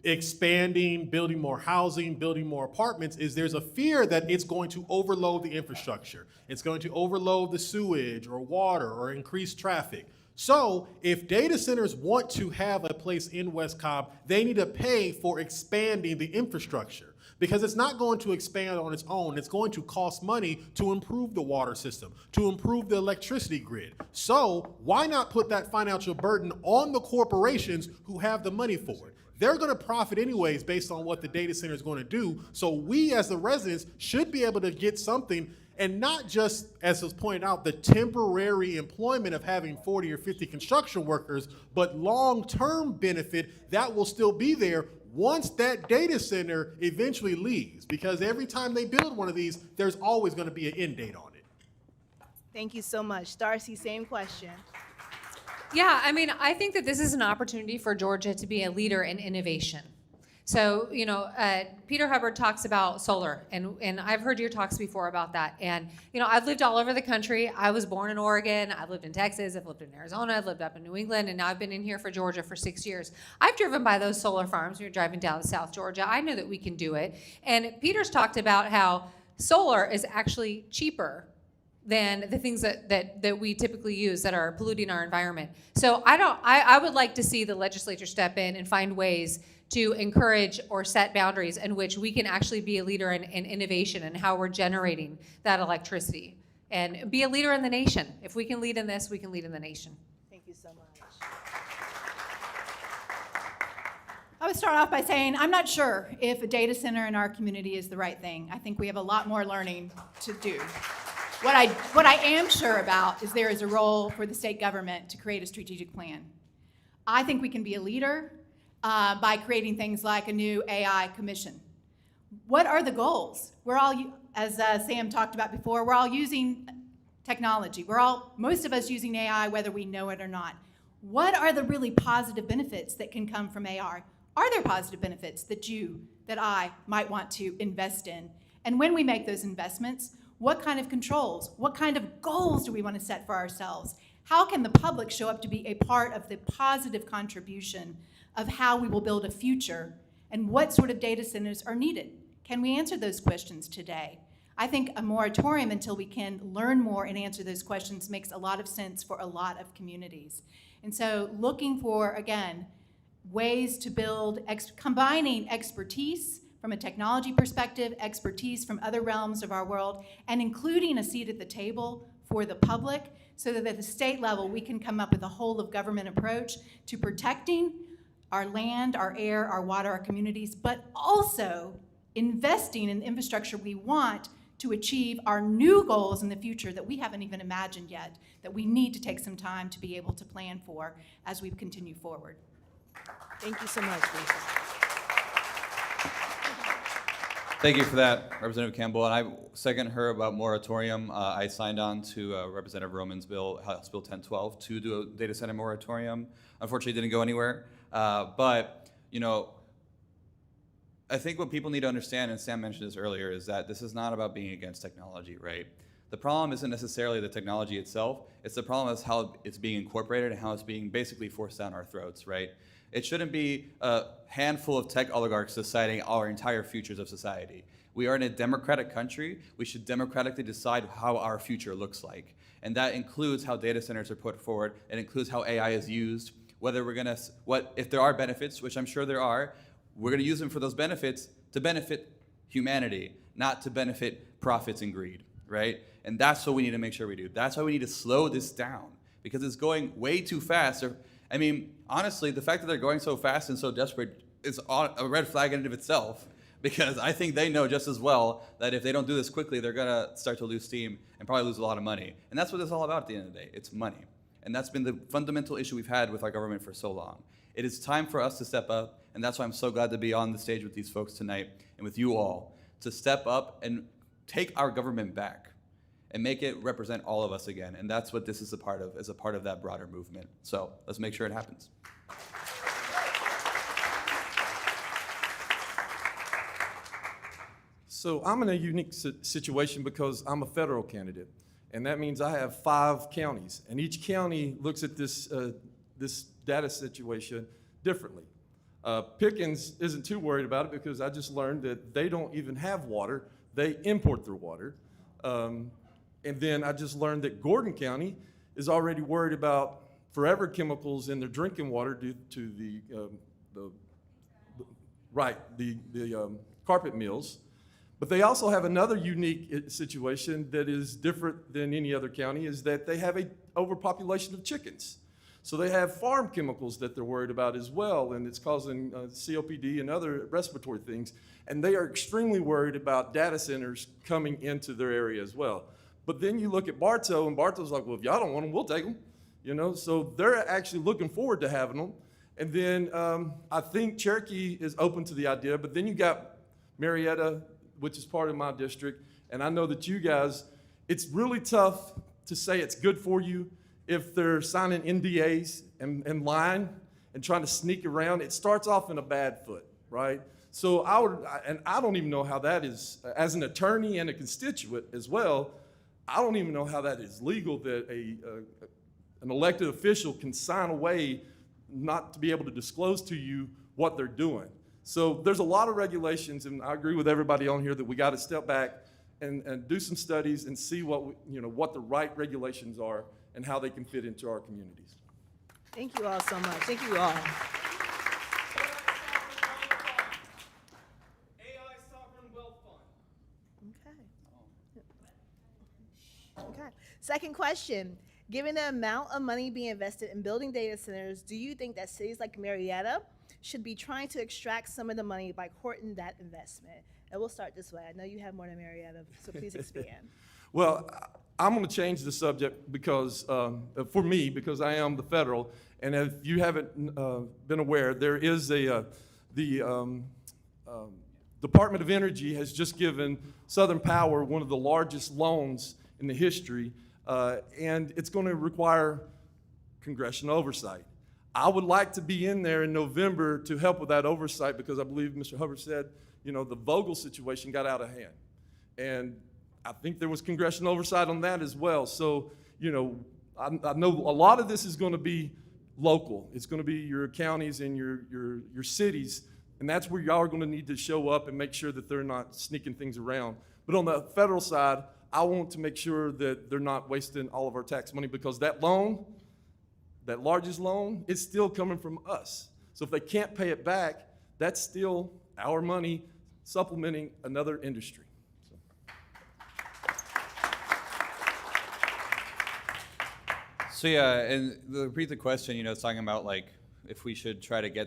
expanding, building more housing, building more apartments, is there's a fear that it's going to overload the infrastructure. It's going to overload the sewage or water or increase traffic. So if data centers want to have a place in West Cobb, they need to pay for expanding the infrastructure, because it's not going to expand on its own. It's going to cost money to improve the water system, to improve the electricity grid. So why not put that financial burden on the corporations who have the money for it? They're going to profit anyways based on what the data center is going to do. So we as the residents should be able to get something, and not just, as was pointed out, the temporary employment of having 40 or 50 construction workers, but long-term benefit that will still be there once that data center eventually leaves. Because every time they build one of these, there's always going to be an end date on it. Thank you so much. Darcy, same question. Yeah, I mean, I think that this is an opportunity for Georgia to be a leader in innovation. So, Peter Hubbard talks about solar, and I've heard your talks before about that. And, I've lived all over the country. I was born in Oregon. I've lived in Texas. I've lived in Arizona. I've lived up in New England. And now I've been in here for Georgia for 6 years. I've driven by those solar farms. You're driving down to South Georgia. I know that we can do it. And Peter's talked about how solar is actually cheaper than the things that we typically use that are polluting our environment. So I would like to see the legislature step in and find ways to encourage or set boundaries in which we can actually be a leader in innovation and how we're generating that electricity, and be a leader in the nation. If we can lead in this, we can lead in the nation. Thank you so much. I would start off by saying I'm not sure if a data center in our community is the right thing. I think we have a lot more learning to do. What I am sure about is there is a role for the state government to create a strategic plan. I think we can be a leader by creating things like a new AI commission. What are the goals? We're all, as Sam talked about before, we're all using technology. Most of us using AI, whether we know it or not. What are the really positive benefits that can come from AI? Are there positive benefits that I might want to invest in? And when we make those investments, what kind of controls, what kind of goals do we want to set for ourselves? How can the public show up to be a part of the positive contribution of how we will build a future, and what sort of data centers are needed? Can we answer those questions today? I think a moratorium until we can learn more and answer those questions makes a lot of sense for a lot of communities. And so looking for, again, ways to build, combining expertise from a technology perspective, expertise from other realms of our world, and including a seat at the table for the public, so that at the state level we can come up with a whole of government approach to protecting our land, our air, our water, our communities, but also investing in the infrastructure we want to achieve our new goals in the future that we haven't even imagined yet, that we need to take some time to be able to plan for as we continue forward. Thank you so much, Lisa. Thank you for that, Representative Campbell. And I second her about moratorium. I signed on to Representative Roman's bill, House Bill 1012, to do a data center moratorium. Unfortunately, it didn't go anywhere. But, you know, I think what people need to understand, and Sam mentioned this earlier, is that this is not about being against technology, right? The problem isn't necessarily the technology itself. It's the problem is how it's being incorporated and how it's being basically forced down our throats, right? It shouldn't be a handful of tech oligarchs deciding our entire futures of society. We are in a democratic country. We should democratically decide how our future looks like. And that includes how data centers are put forward. It includes how AI is used, whether we're gonna, if there are benefits, which I'm sure there are, we're gonna use them for those benefits to benefit humanity, not to benefit profits and greed, right? And that's what we need to make sure we do. That's why we need to slow this down, because it's going way too fast. I mean, honestly, the fact that they're going so fast and so desperate is a red flag in and of itself, because I think they know just as well that if they don't do this quickly, they're gonna start to lose steam and probably lose a lot of money. And that's what it's all about at the end of the day. It's money. And that's been the fundamental issue we've had with our government for so long. It is time for us to step up, and that's why I'm so glad to be on the stage with these folks tonight and with you all, to step up and take our government back and make it represent all of us again. And that's what this is a part of that broader movement. So let's make sure it happens. So I'm in a unique situation because I'm a federal candidate, and that means I have 5 counties, and each county looks at this data situation differently. Pickens isn't too worried about it because I just learned that they don't even have water; they import their water. And then I just learned that Gordon County is already worried about forever chemicals in their drinking water due to the carpet mills. But they also have another unique situation that is different than any other county, is that they have an overpopulation of chickens. So they have farm chemicals that they're worried about as well, and it's causing COPD and other respiratory things. And they are extremely worried about data centers coming into their area as well. But then you look at Bartow, and Bartow's like, well, if y'all don't want them, we'll take them. You know, so they're actually looking forward to having them. And then I think Cherokee is open to the idea, but then you got Marietta, which is part of my district, and I know that you guys, it's really tough to say it's good for you if they're signing NDAs and lying and trying to sneak around. It starts off in a bad foot, right? So I don't even know how that is, as an attorney and a constituent as well, I don't even know how that is legal, that an elected official can sign away not to be able to disclose to you what they're doing. So there's a lot of regulations, and I agree with everybody on here that we got to step back and do some studies and see what the right regulations are and how they can fit into our communities. Thank you all so much. Thank you all. AI Sovereign Wealth Fund. Okay. Second question. Given the amount of money being invested in building data centers, do you think that cities like Marietta should be trying to extract some of the money by courting that investment? And we'll start this way. I know you have more than Marietta, so please expand. Well, I'm going to change the subject because, for me, because I am the federal, and if you haven't been aware, there is the Department of Energy has just given Southern Power one of the largest loans in the history, and it's going to require congressional oversight. I would like to be in there in November to help with that oversight because I believe Mr. Hubbard said, the Vogel situation got out of hand. And I think there was congressional oversight on that as well. So, I know a lot of this is going to be local. It's going to be your counties and your cities, and that's where y'all are going to need to show up and make sure that they're not sneaking things around. But on the federal side, I want to make sure that they're not wasting all of our tax money, because that loan, that largest loan, is still coming from us. So if they can't pay it back, that's still our money supplementing another industry. So yeah, and to repeat the question, it's talking about like if we should try to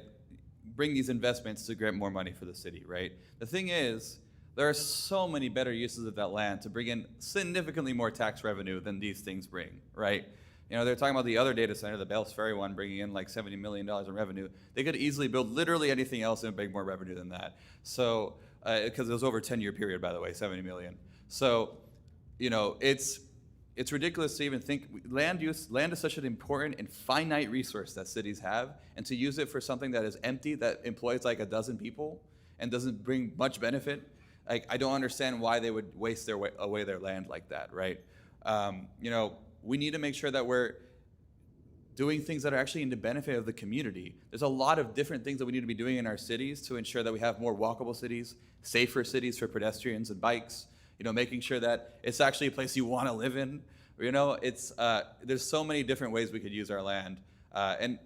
bring these investments to get more money for the city, right? The thing is, there are so many better uses of that land to bring in significantly more tax revenue than these things bring, right? They're talking about the other data center, the Bells Ferry one, bringing in like $70 million in revenue. They could easily build literally anything else and bring more revenue than that. So, because it was over a 10-year period, by the way, 70 million. So, it's ridiculous to even think land is such an important and finite resource that cities have, and to use it for something that is empty, that employs like a dozen people and doesn't bring much benefit. Like, I don't understand why they would waste away their land like that, right? We need to make sure that we're doing things that are actually in the benefit of the community. There's a lot of different things that we need to be doing in our cities to ensure that we have more walkable cities, safer cities for pedestrians and bikes, making sure that it's actually a place you want to live in. There's so many different ways we could use our land. And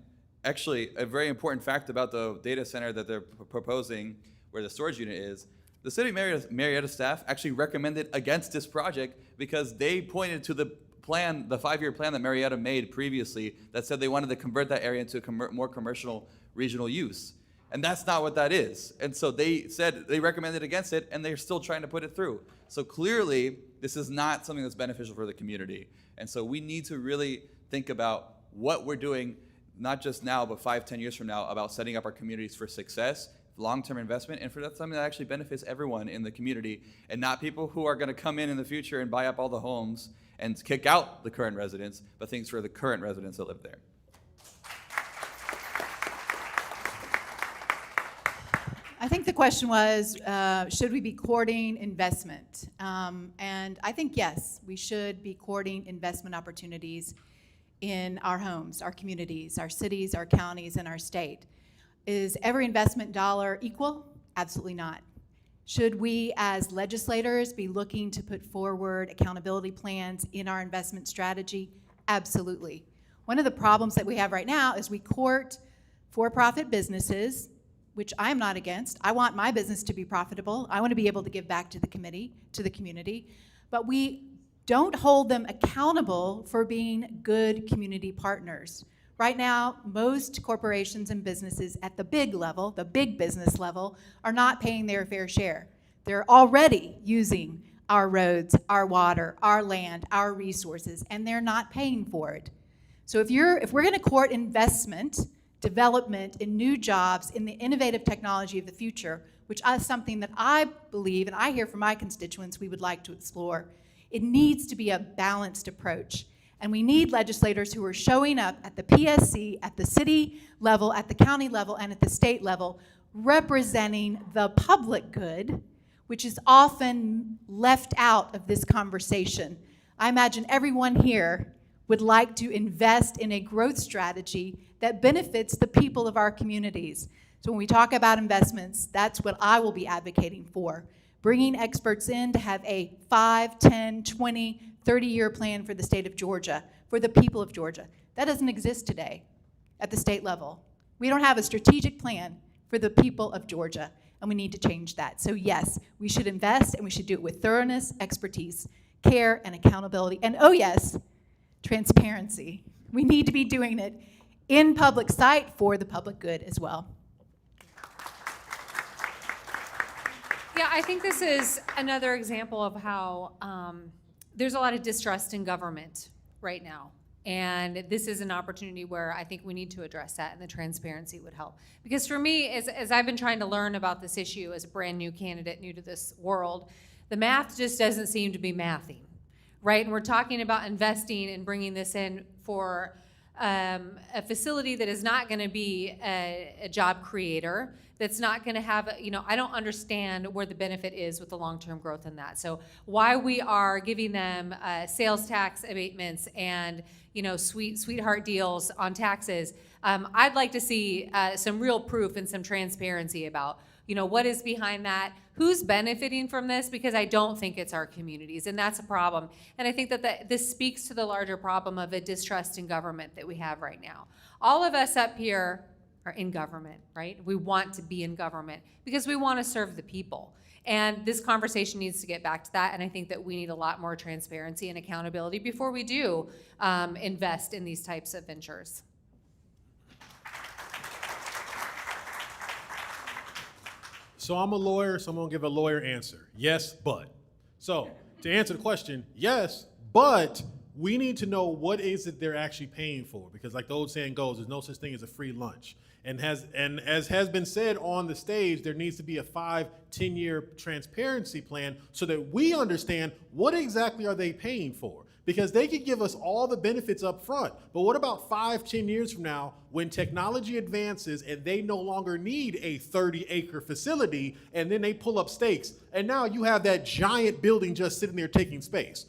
actually, a very important fact about the data center that they're proposing, where the storage unit is, the city of Marietta staff actually recommended against this project because they pointed to the plan, the 5-year plan that Marietta made previously that said they wanted to convert that area into a more commercial regional use. And that's not what that is. And so they said they recommended against it, and they're still trying to put it through. So clearly, this is not something that's beneficial for the community. And so we need to really think about what we're doing, not just now, but 5-10 years from now, about setting up our communities for success, long-term investment, and for that something that actually benefits everyone in the community, and not people who are going to come in the future and buy up all the homes and kick out the current residents, but things for the current residents that live there. I think the question was, should we be courting investment? And I think yes, we should be courting investment opportunities in our homes, our communities, our cities, our counties, and our state. Is every investment dollar equal? Absolutely not. Should we as legislators be looking to put forward accountability plans in our investment strategy? Absolutely. One of the problems that we have right now is we court for-profit businesses, which I'm not against. I want my business to be profitable. I want to be able to give back to the community, but we don't hold them accountable for being good community partners. Right now, most corporations and businesses at the big level, the big business level, are not paying their fair share. They're already using our roads, our water, our land, our resources, and they're not paying for it. So if we're going to court investment, development in new jobs, in the innovative technology of the future, which is something that I believe and I hear from my constituents we would like to explore, it needs to be a balanced approach. And we need legislators who are showing up at the PSC, at the city level, at the county level, and at the state level, representing the public good, which is often left out of this conversation. I imagine everyone here would like to invest in a growth strategy that benefits the people of our communities. So when we talk about investments, that's what I will be advocating for. Bringing experts in to have a 5, 10, 20, 30-year plan for the state of Georgia, for the people of Georgia. That doesn't exist today at the state level. We don't have a strategic plan for the people of Georgia, and we need to change that. So yes, we should invest, and we should do it with thoroughness, expertise, care, and accountability. And oh yes, transparency. We need to be doing it in public sight for the public good as well. Yeah, I think this is another example of how there's a lot of distrust in government right now. And this is an opportunity where I think we need to address that, and the transparency would help. Because for me, as I've been trying to learn about this issue as a brand new candidate, new to this world, the math just doesn't seem to be mathing, right? And we're talking about investing and bringing this in for a facility that is not gonna be a job creator, that's not going to have, I don't understand where the benefit is with the long-term growth in that. So why we are giving them sales tax abatements and, sweetheart deals on taxes. I'd like to see some real proof and some transparency about, what is behind that, who's benefiting from this, because I don't think it's our communities, and that's a problem. And I think that this speaks to the larger problem of a distrust in government that we have right now. All of us up here are in government, right? We want to be in government because we want to serve the people. And this conversation needs to get back to that, and I think that we need a lot more transparency and accountability before we do invest in these types of ventures. So I'm a lawyer, so I'm gonna give a lawyer answer. Yes, but. So to answer the question, yes, but we need to know what is it they're actually paying for, because like the old saying goes, there's no such thing as a free lunch. And as has been said on the stage, there needs to be a 5-10 year transparency plan so that we understand what exactly are they paying for. Because they could give us all the benefits up front, but what about 5-10 years from now when technology advances and they no longer need a 30-acre facility, and then they pull up stakes, and now you have that giant building just sitting there taking space?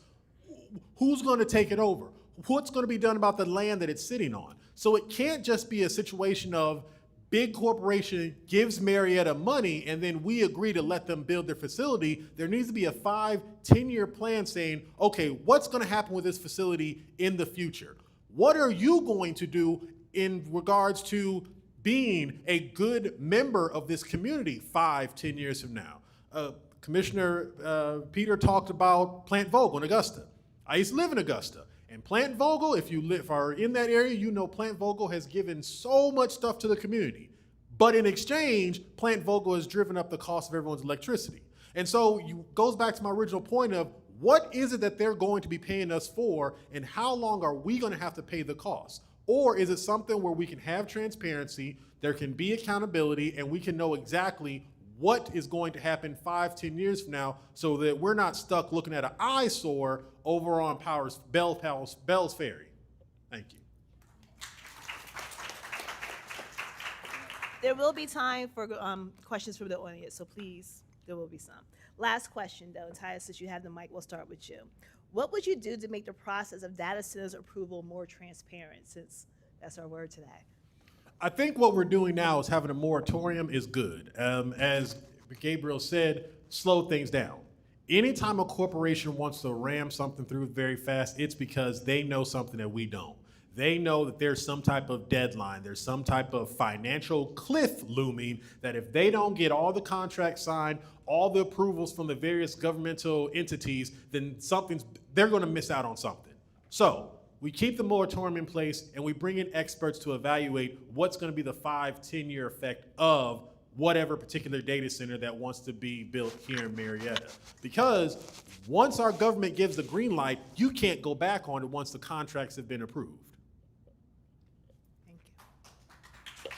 Who's gonna take it over? What's gonna be done about the land that it's sitting on? So it can't just be a situation of big corporation gives Marietta money and then we agree to let them build their facility. There needs to be a 5-10 year plan saying, okay, what's gonna happen with this facility in the future? What are you going to do in regards to being a good member of this community 5-10 years from now? Commissioner Peter talked about Plant Vogel in Augusta. I used to live in Augusta. And Plant Vogel, if you are in that area, you know Plant Vogel has given so much stuff to the community. But in exchange, Plant Vogel has driven up the cost of everyone's electricity. And so it goes back to my original point of what is it that they're going to be paying us for, and how long are we going to have to pay the cost? Or is it something where we can have transparency, there can be accountability, and we can know exactly what is going to happen 5-10 years from now, so that we're not stuck looking at an eyesore over on Bell's Ferry. Thank you. There will be time for questions from the audience, so please, there will be some. Last question, though, and Tyus, since you have the mic, we'll start with you. What would you do to make the process of data centers approval more transparent, since that's our word today? I think what we're doing now is having a moratorium is good. As Gabriel said, slow things down. Anytime a corporation wants to ram something through very fast, it's because they know something that we don't. They know that there's some type of deadline, there's some type of financial cliff looming, that if they don't get all the contracts signed, all the approvals from the various governmental entities, then they're gonna miss out on something. So we keep the moratorium in place and we bring in experts to evaluate what's gonna be the 5-10 year effect of whatever particular data center that wants to be built here in Marietta. Because once our government gives the green light, you can't go back on it once the contracts have been approved. Thank you.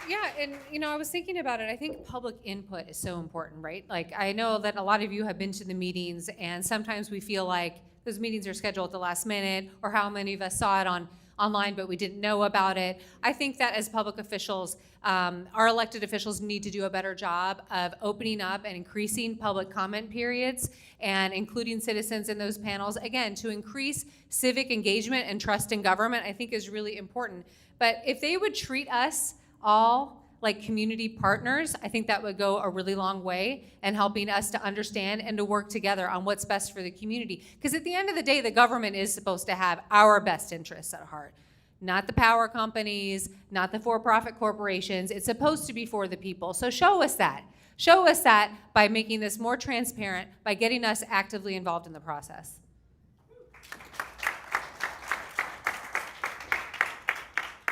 Yeah, and I was thinking about it. I think public input is so important, right? Like, I know that a lot of you have been to the meetings, and sometimes we feel like those meetings are scheduled at the last minute, or how many of us saw it online but we didn't know about it. I think that as public officials, our elected officials need to do a better job of opening up and increasing public comment periods and including citizens in those panels. Again, to increase civic engagement and trust in government, I think is really important. But if they would treat us all like community partners, I think that would go a really long way in helping us to understand and to work together on what's best for the community. Because at the end of the day, the government is supposed to have our best interests at heart, not the power companies, not the for-profit corporations. It's supposed to be for the people. So show us that. Show us that by making this more transparent, by getting us actively involved in the process.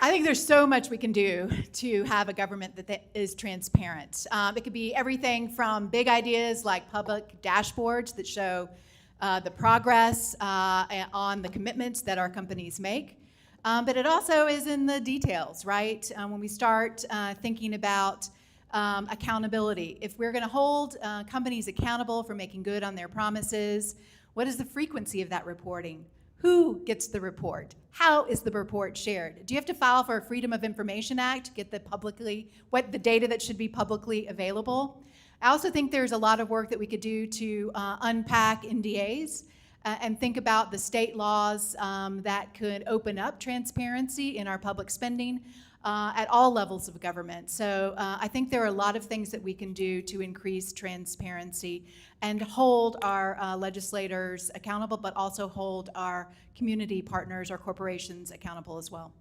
I think there's so much we can do to have a government that is transparent. It could be everything from big ideas like public dashboards that show the progress on the commitments that our companies make. But it also is in the details, right? When we start thinking about accountability, if we're going to hold companies accountable for making good on their promises, what is the frequency of that reporting? Who gets the report? How is the report shared? Do you have to file for a Freedom of Information Act to get the data that should be publicly available? I also think there's a lot of work that we could do to unpack NDAs and think about the state laws that could open up transparency in our public spending at all levels of government. So I think there are a lot of things that we can do to increase transparency and hold our legislators accountable, but also hold our community partners, our corporations accountable as well.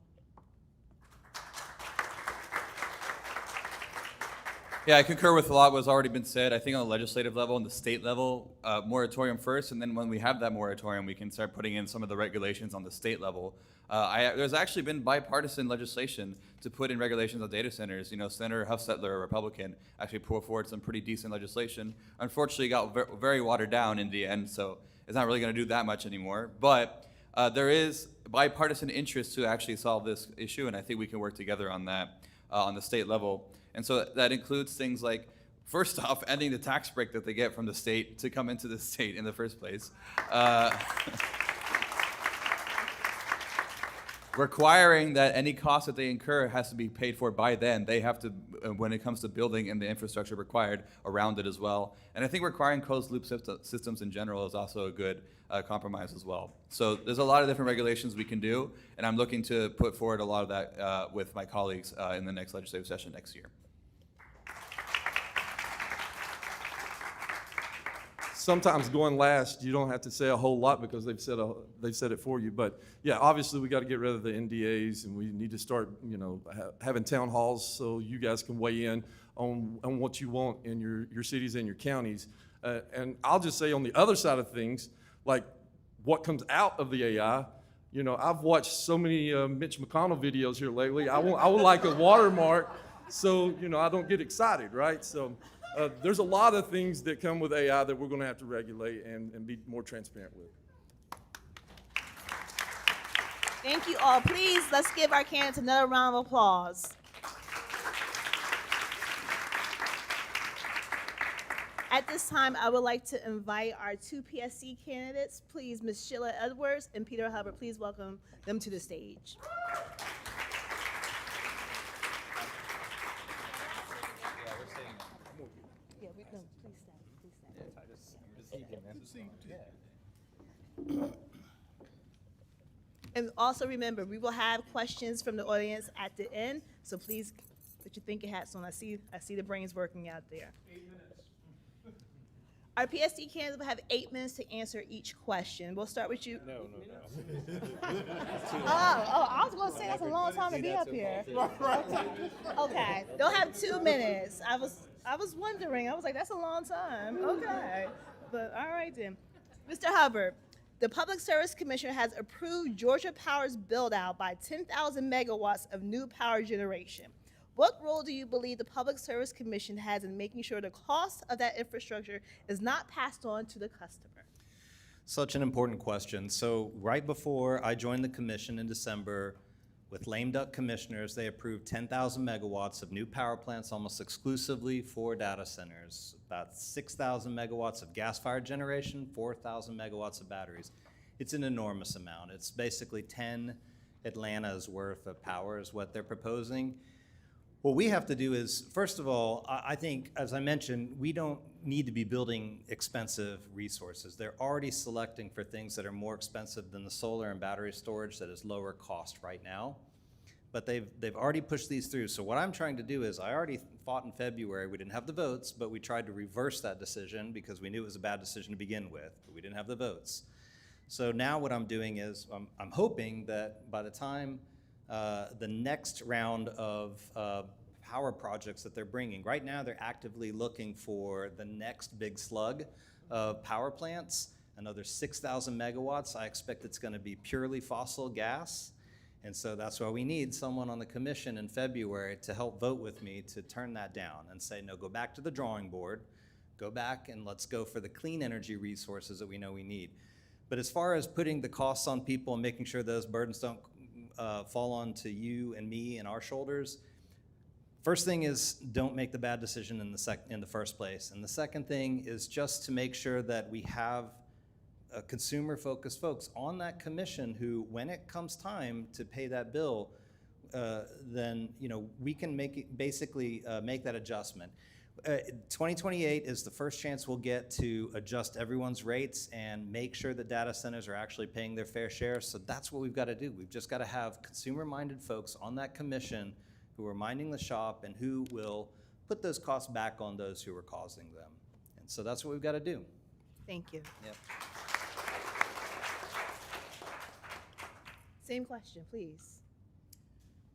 Yeah, I concur with a lot of what's already been said. I think on the legislative level and the state level, moratorium first, and then when we have that moratorium, we can start putting in some of the regulations on the state level. There's actually been bipartisan legislation to put in regulations on data centers. You know, Senator Huffstetler, a Republican, actually put forward some pretty decent legislation. Unfortunately, it got very watered down in the end, so it's not really going to do that much anymore. But there is bipartisan interest to actually solve this issue, and I think we can work together on that on the state level. And so that includes things like, first off, ending the tax break that they get from the state to come into the state in the first place. Requiring that any cost that they incur has to be paid for by them. They have to, when it comes to building and the infrastructure required around it as well. And I think requiring closed loop systems in general is also a good compromise as well. So there's a lot of different regulations we can do, and I'm looking to put forward a lot of that with my colleagues in the next legislative session next year. Sometimes going last, you don't have to say a whole lot because they've said it for you. But yeah, obviously we got to get rid of the NDAs, and we need to start, having town halls so you guys can weigh in on what you want in your cities and your counties. And I'll just say on the other side of things, like what comes out of the AI. I've watched so many Mitch McConnell videos here lately. I would like a watermark, so I don't get excited, right? So. There's a lot of things that come with AI that we're going to have to regulate and be more transparent with. Thank you all. Please, let's give our candidates another round of applause. At this time, I would like to invite our two PSC candidates. Please, Ms. Sheila Edwards and Peter Hubbard, please welcome them to the stage. And also remember, we will have questions from the audience at the end, so please put your thinking hats on. I see the brains working out there. 8 minutes. Our PSD candidates will have 8 minutes to answer each question. We'll start with you. No. I was going to say that's a long time to be up here. Okay, they'll have 2 minutes. I was wondering. I was like, that's a long time. Okay, but all right then. Mr. Hubbard, the Public Service Commission has approved Georgia Power's build-out by 10,000 megawatts of new power generation. What role do you believe the Public Service Commission has in making sure the cost of that infrastructure is not passed on to the customer? Such an important question. So right before I joined the commission in December, with lame duck commissioners, they approved 10,000 megawatts of new power plants almost exclusively for data centers, about 6,000 megawatts of gas-fired generation, 4,000 megawatts of batteries. It's an enormous amount. It's basically 10 Atlanta's worth of power is what they're proposing. What we have to do is, first of all, I think, as I mentioned, we don't need to be building expensive resources. They're already selecting for things that are more expensive than the solar and battery storage that is lower cost right now. But they've already pushed these through. So what I'm trying to do is, I already fought in February. We didn't have the votes, but we tried to reverse that decision because we knew it was a bad decision to begin with, but we didn't have the votes. So now what I'm doing is, I'm hoping that by the time the next round of power projects that they're bringing. Right now, they're actively looking for the next big slug of power plants, another 6,000 megawatts. I expect it's going to be purely fossil gas. And so that's why we need someone on the commission in February to help vote with me to turn that down and say, no, go back to the drawing board, go back and let's go for the clean energy resources that we know we need. But as far as putting the costs on people and making sure those burdens don't fall onto you and me and our shoulders, first thing is don't make the bad decision in the first place. And the second thing is just to make sure that we have consumer-focused folks on that commission who, when it comes time to pay that bill, then we can basically make that adjustment. 2028 is the first chance we'll get to adjust everyone's rates and make sure that data centers are actually paying their fair share. So that's what we've got to do. We've just got to have consumer-minded folks on that commission who are minding the shop and who will put those costs back on those who are causing them. And so that's what we've got to do. Thank you. Yep. Same question, please.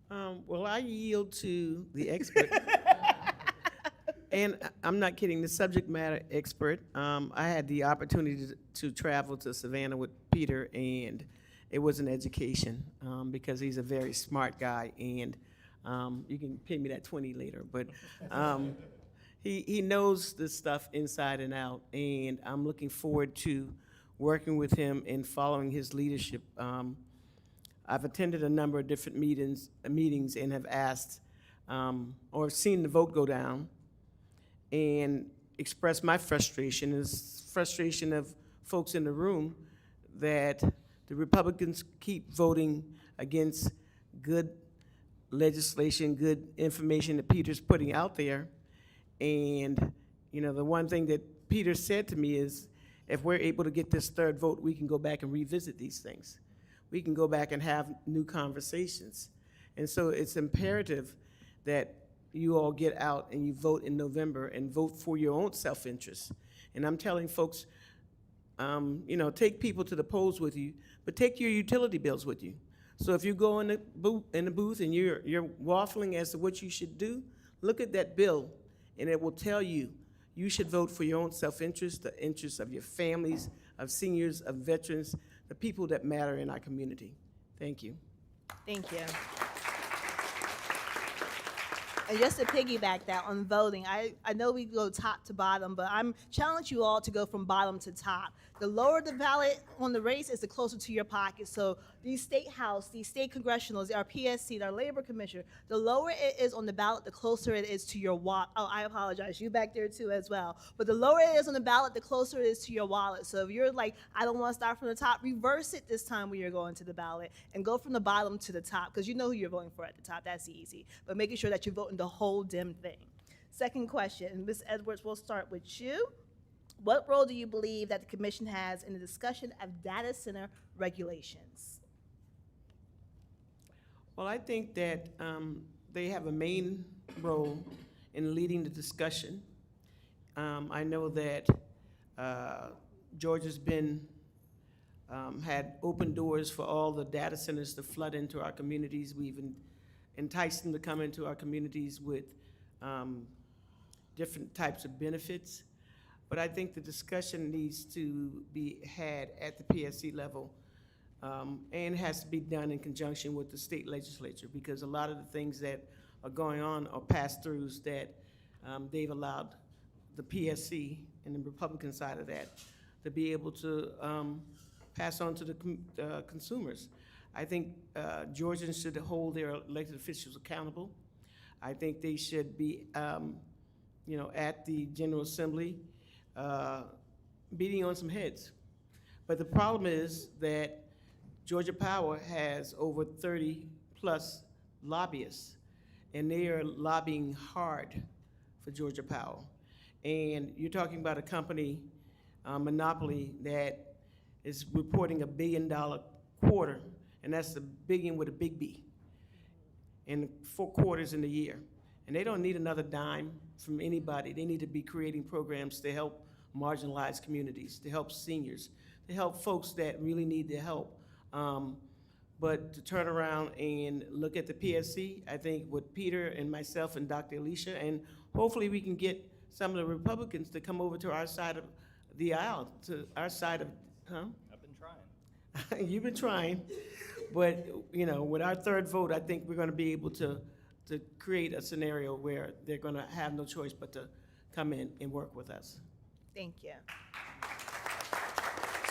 Well, I yield to the expert. And I'm not kidding, the subject matter expert. I had the opportunity to travel to Savannah with Peter, and it was an education because he's a very smart guy, and you can pay me that 20 later, but he knows this stuff inside and out, and I'm looking forward to working with him and following his leadership. I've attended a number of different meetings and have asked or seen the vote go down and expressed my frustration, is frustration of folks in the room that the Republicans keep voting against good legislation, good information that Peter's putting out there. And, you know, the one thing that Peter said to me is, if we're able to get this third vote, we can go back and revisit these things. We can go back and have new conversations. And so it's imperative that you all get out and you vote in November and vote for your own self-interest. And I'm telling folks, you know, take people to the polls with you, but take your utility bills with you. So if you go in the booth and you're waffling as to what you should do, look at that bill, and it will tell you you should vote for your own self-interest, the interests of your families, of seniors, of veterans, the people that matter in our community. Thank you. Thank you. And just to piggyback that on voting, I know we go top to bottom, but I'm challenging you all to go from bottom to top. The lower the ballot on the race is, the closer to your pocket. So these state house, these state congressionals, our PSC, our labor commissioner, the lower it is on the ballot, the closer it is to your wallet. Oh, I apologize, you back there too as well. But the lower it is on the ballot, the closer it is to your wallet. So if you're like, I don't want to start from the top, reverse it this time when you're going to the ballot and go from the bottom to the top, because you know who you're voting for at the top. That's easy. But making sure that you're voting the whole damn thing. Second question, Ms. Edwards, we'll start with you. What role do you believe that the commission has in the discussion of data center regulations? Well, I think that they have a main role in leading the discussion. I know that Georgia's been had open doors for all the data centers to flood into our communities. We've enticed them to come into our communities with different types of benefits. But I think the discussion needs to be had at the PSC level and has to be done in conjunction with the state legislature, because a lot of the things that are going on are pass-throughs that they've allowed the PSC and the Republican side of that to be able to pass on to the consumers. I think Georgians should hold their elected officials accountable. I think they should be, you know, at the General Assembly beating on some heads. But the problem is that Georgia Power has over 30 plus lobbyists, and they are lobbying hard for Georgia Power. And you're talking about a company, monopoly, that is reporting $1 billion quarter, and that's a billion with a big B, in 4 quarters in the year. And they don't need another dime from anybody. They need to be creating programs to help marginalized communities, to help seniors, to help folks that really need the help. But to turn around and look at the PSC, I think with Peter and myself and Dr. Alicia, and hopefully we can get some of the Republicans to come over to our side of the aisle, to our side of, huh? I've been trying. You've been trying, but you know, with our third vote, I think we're going to be able to create a scenario where they're going to have no choice but to come in and work with us. Thank you.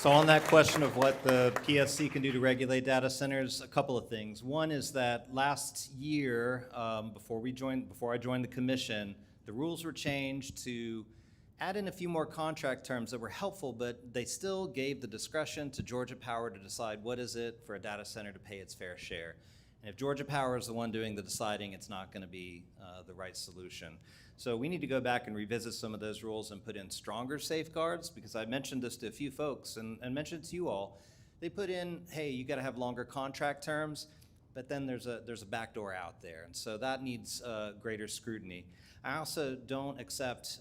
So on that question of what the PSC can do to regulate data centers, a couple of things. One is that last year, before I joined the commission, the rules were changed to add in a few more contract terms that were helpful, but they still gave the discretion to Georgia Power to decide what is it for a data center to pay its fair share. And if Georgia Power is the one doing the deciding, it's not going to be the right solution. So we need to go back and revisit some of those rules and put in stronger safeguards, because I mentioned this to a few folks and mentioned it to you all. They put in, hey, you got to have longer contract terms, but then there's a backdoor out there, and so that needs greater scrutiny. I also don't accept,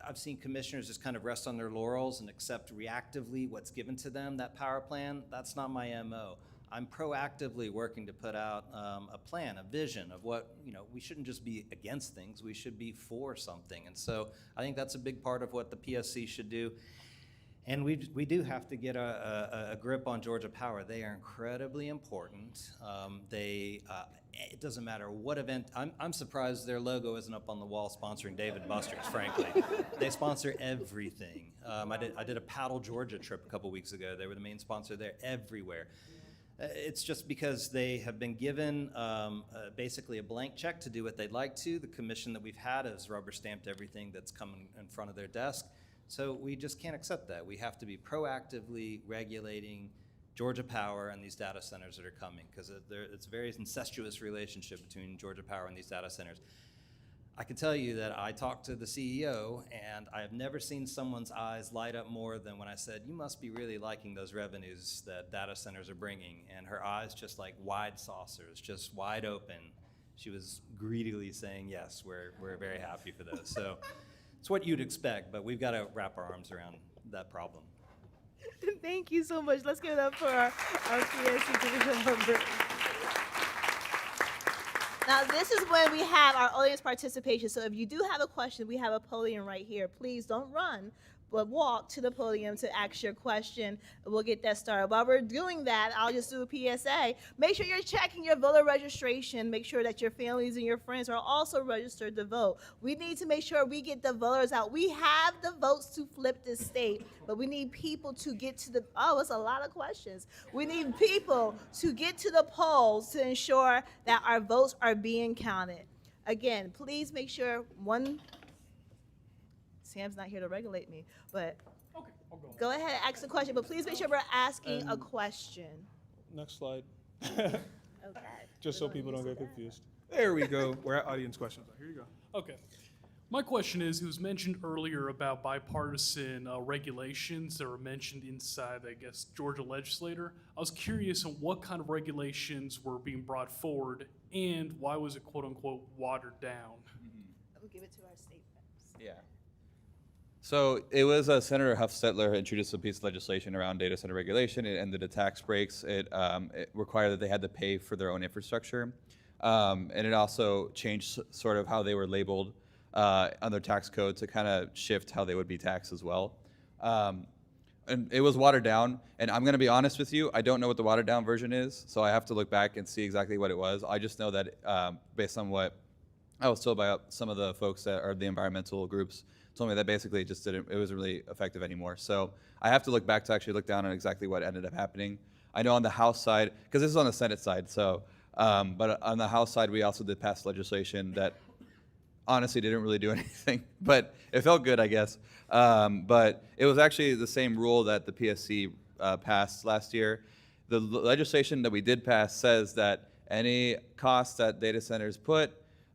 I've seen commissioners just kind of rest on their laurels and accept reactively what's given to them, that power plan. That's not my MO. I'm proactively working to put out a plan, a vision of what, we shouldn't just be against things, we should be for something. And so I think that's a big part of what the PSC should do. And we do have to get a grip on Georgia Power. They are incredibly important. It doesn't matter what event. I'm surprised their logo isn't up on the wall sponsoring Dave & Buster's, frankly. They sponsor everything. I did a Paddle Georgia trip a couple weeks ago. They were the main sponsor there, everywhere. It's just because they have been given basically a blank check to do what they'd like to. The commission that we've had has rubber stamped everything that's come in front of their desk. So we just can't accept that. We have to be proactively regulating Georgia Power and these data centers that are coming, because it's a very incestuous relationship between Georgia Power and these data centers. I can tell you that I talked to the CEO, and I have never seen someone's eyes light up more than when I said, you must be really liking those revenues that data centers are bringing. And her eyes just like wide saucers, just wide open. She was greedily saying, yes, we're very happy for those. So it's what you'd expect, but we've got to wrap our arms around that problem. Thank you so much. Let's give it up for our PSC division member. Now, this is when we have our audience participation. So if you do have a question, we have a podium right here. Please don't run, but walk to the podium to ask your question. We'll get that started. While we're doing that, I'll just do a PSA. Make sure you're checking your voter registration. Make sure that your families and your friends are also registered to vote. We need to make sure we get the voters out. We have the votes to flip this state, but we need people to get to the, it's a lot of questions. We need people to get to the polls to ensure that our votes are being counted. Again, please make sure Sam's not here to regulate me, but Okay, I'll go. go ahead and ask the question, but please make sure we're asking a question. Next slide. Okay. Just so people don't get confused. There we go. We're at audience questions. Here you go. Okay. My question is, it was mentioned earlier about bipartisan regulations that were mentioned inside, I guess, Georgia legislator. I was curious on what kind of regulations were being brought forward and why was it quote unquote watered down? We'll give it to our state reps. Yeah. So it was Senator Huffstetler introduced a piece of legislation around data center regulation. It ended the tax breaks. It required that they had to pay for their own infrastructure. And it also changed sort of how they were labeled on their tax code to kind of shift how they would be taxed as well. And it was watered down. And I'm going to be honest with you, I don't know what the watered down version is. So I have to look back and see exactly what it was. I just know that based on what I was told by some of the folks that are the environmental groups, told me that basically it wasn't really effective anymore. So I have to look back to actually look down on exactly what ended up happening. I know on the House side, because this is on the Senate side, so, but on the House side, we also did pass legislation that honestly didn't really do anything, but it felt good, I guess. But it was actually the same rule that the PSC passed last year. The legislation that we did pass says that any costs that data centers put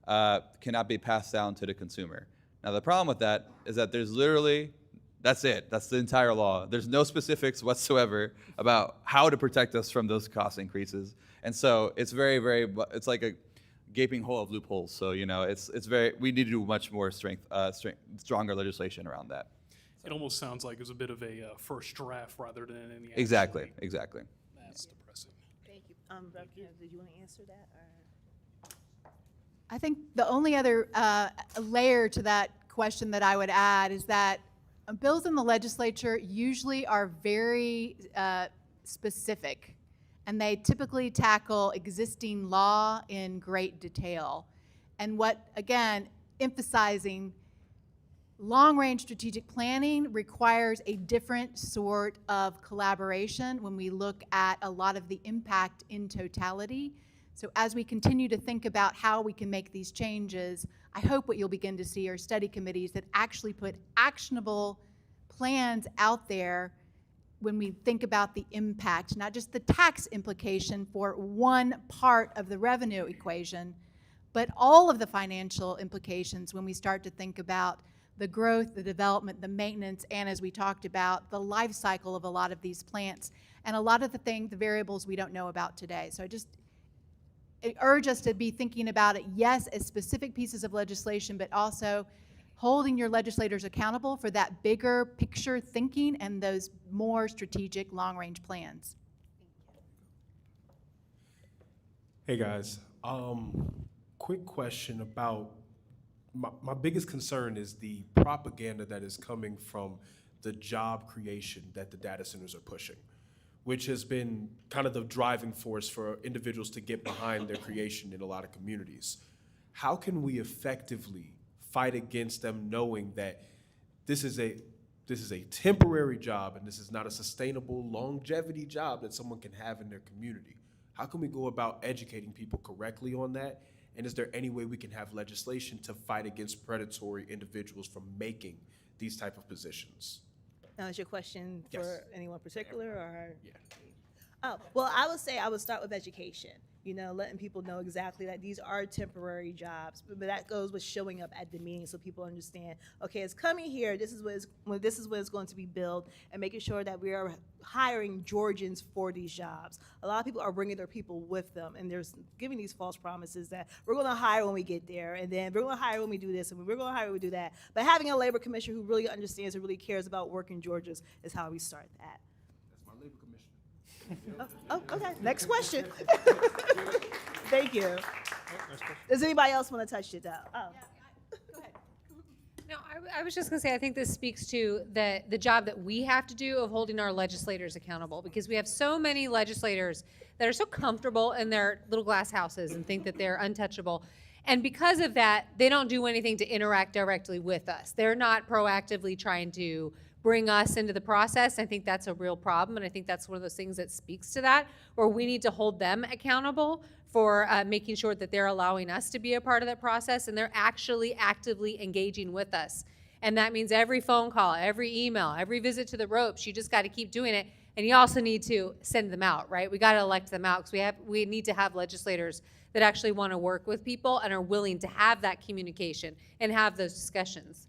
cannot be passed down to the consumer. Now, the problem with that is that there's literally, that's it. That's the entire law. There's no specifics whatsoever about how to protect us from those cost increases. And so it's very, very, it's like a gaping hole of loopholes. So, we need to do much more stronger legislation around that. It almost sounds like it was a bit of a first draft rather than any action. Exactly. That's depressing. Thank you. Rep. Kemp, did you want to answer that? Or? I think the only other layer to that question that I would add is that bills in the legislature usually are very specific, and they typically tackle existing law in great detail. And what, again, emphasizing long-range strategic planning requires a different sort of collaboration when we look at a lot of the impact in totality. So as we continue to think about how we can make these changes, I hope what you'll begin to see are study committees that actually put actionable plans out there when we think about the impact, not just the tax implication for one part of the revenue equation, but all of the financial implications when we start to think about the growth, the development, the maintenance, and as we talked about, the life cycle of a lot of these plants, and a lot of the variables we don't know about today. So I urge us to be thinking about it, yes, as specific pieces of legislation, but also holding your legislators accountable for that bigger picture thinking and those more strategic long-range plans. Hey guys, quick question about my biggest concern is the propaganda that is coming from the job creation that the data centers are pushing, which has been kind of the driving force for individuals to get behind their creation in a lot of communities. How can we effectively fight against them knowing that this is a temporary job and this is not a sustainable longevity job that someone can have in their community? How can we go about educating people correctly on that? And is there any way we can have legislation to fight against predatory individuals from making these type of positions? Now, is your question Yes. for anyone particular, or? Yeah. Oh, well, I would say I would start with education, letting people know exactly that these are temporary jobs, but that goes with showing up at the meeting so people understand, okay, it's coming here, this is what it's going to be billed, and making sure that we are hiring Georgians for these jobs. A lot of people are bringing their people with them, and there's giving these false promises that we're going to hire when we get there, and then we're going to hire when we do this, and we're going to hire when we do that. But having a labor commissioner who really understands and really cares about working Georgians is how we start that. That's my labor commissioner. Oh, okay. Next question. Thank you. Does anybody else want to touch it, though? Oh. Go ahead. No, I was just going to say, I think this speaks to the job that we have to do of holding our legislators accountable, because we have so many legislators that are so comfortable in their little glass houses and think that they're untouchable. And because of that, they don't do anything to interact directly with us. They're not proactively trying to bring us into the process. I think that's a real problem, and I think that's one of those things that speaks to that, where we need to hold them accountable for making sure that they're allowing us to be a part of that process, and they're actually actively engaging with us. And that means every phone call, every email, every visit to the ropes, you just got to keep doing it. And you also need to send them out, right? We got to elect them out, because we need to have legislators that actually want to work with people and are willing to have that communication and have those discussions.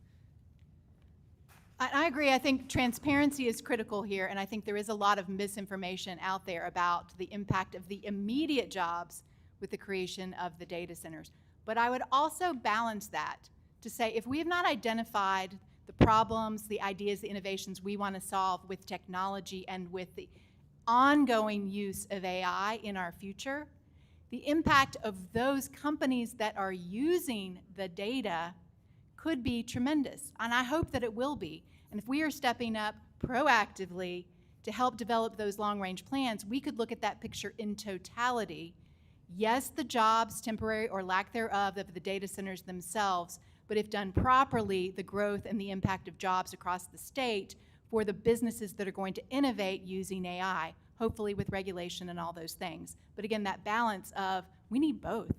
I agree. I think transparency is critical here, and I think there is a lot of misinformation out there about the impact of the immediate jobs with the creation of the data centers. But I would also balance that to say, if we have not identified the problems, the ideas, the innovations we want to solve with technology and with the ongoing use of AI in our future, the impact of those companies that are using the data could be tremendous, and I hope that it will be. And if we are stepping up proactively to help develop those long-range plans, we could look at that picture in totality. Yes, the jobs, temporary or lack thereof, of the data centers themselves, but if done properly, the growth and the impact of jobs across the state for the businesses that are going to innovate using AI, hopefully with regulation and all those things. But again, that balance of, we need both.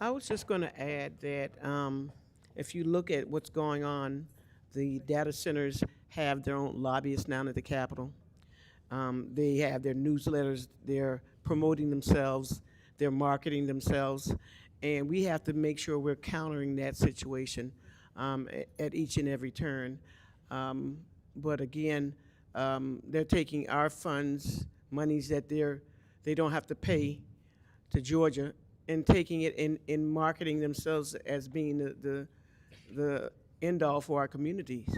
I was just going to add that if you look at what's going on, the data centers have their own lobbyists now at the Capitol. They have their newsletters, they're promoting themselves, they're marketing themselves, and we have to make sure we're countering that situation at each and every turn. But again, they're taking our funds, monies that they don't have to pay to Georgia, and taking it in marketing themselves as being the end all for our communities,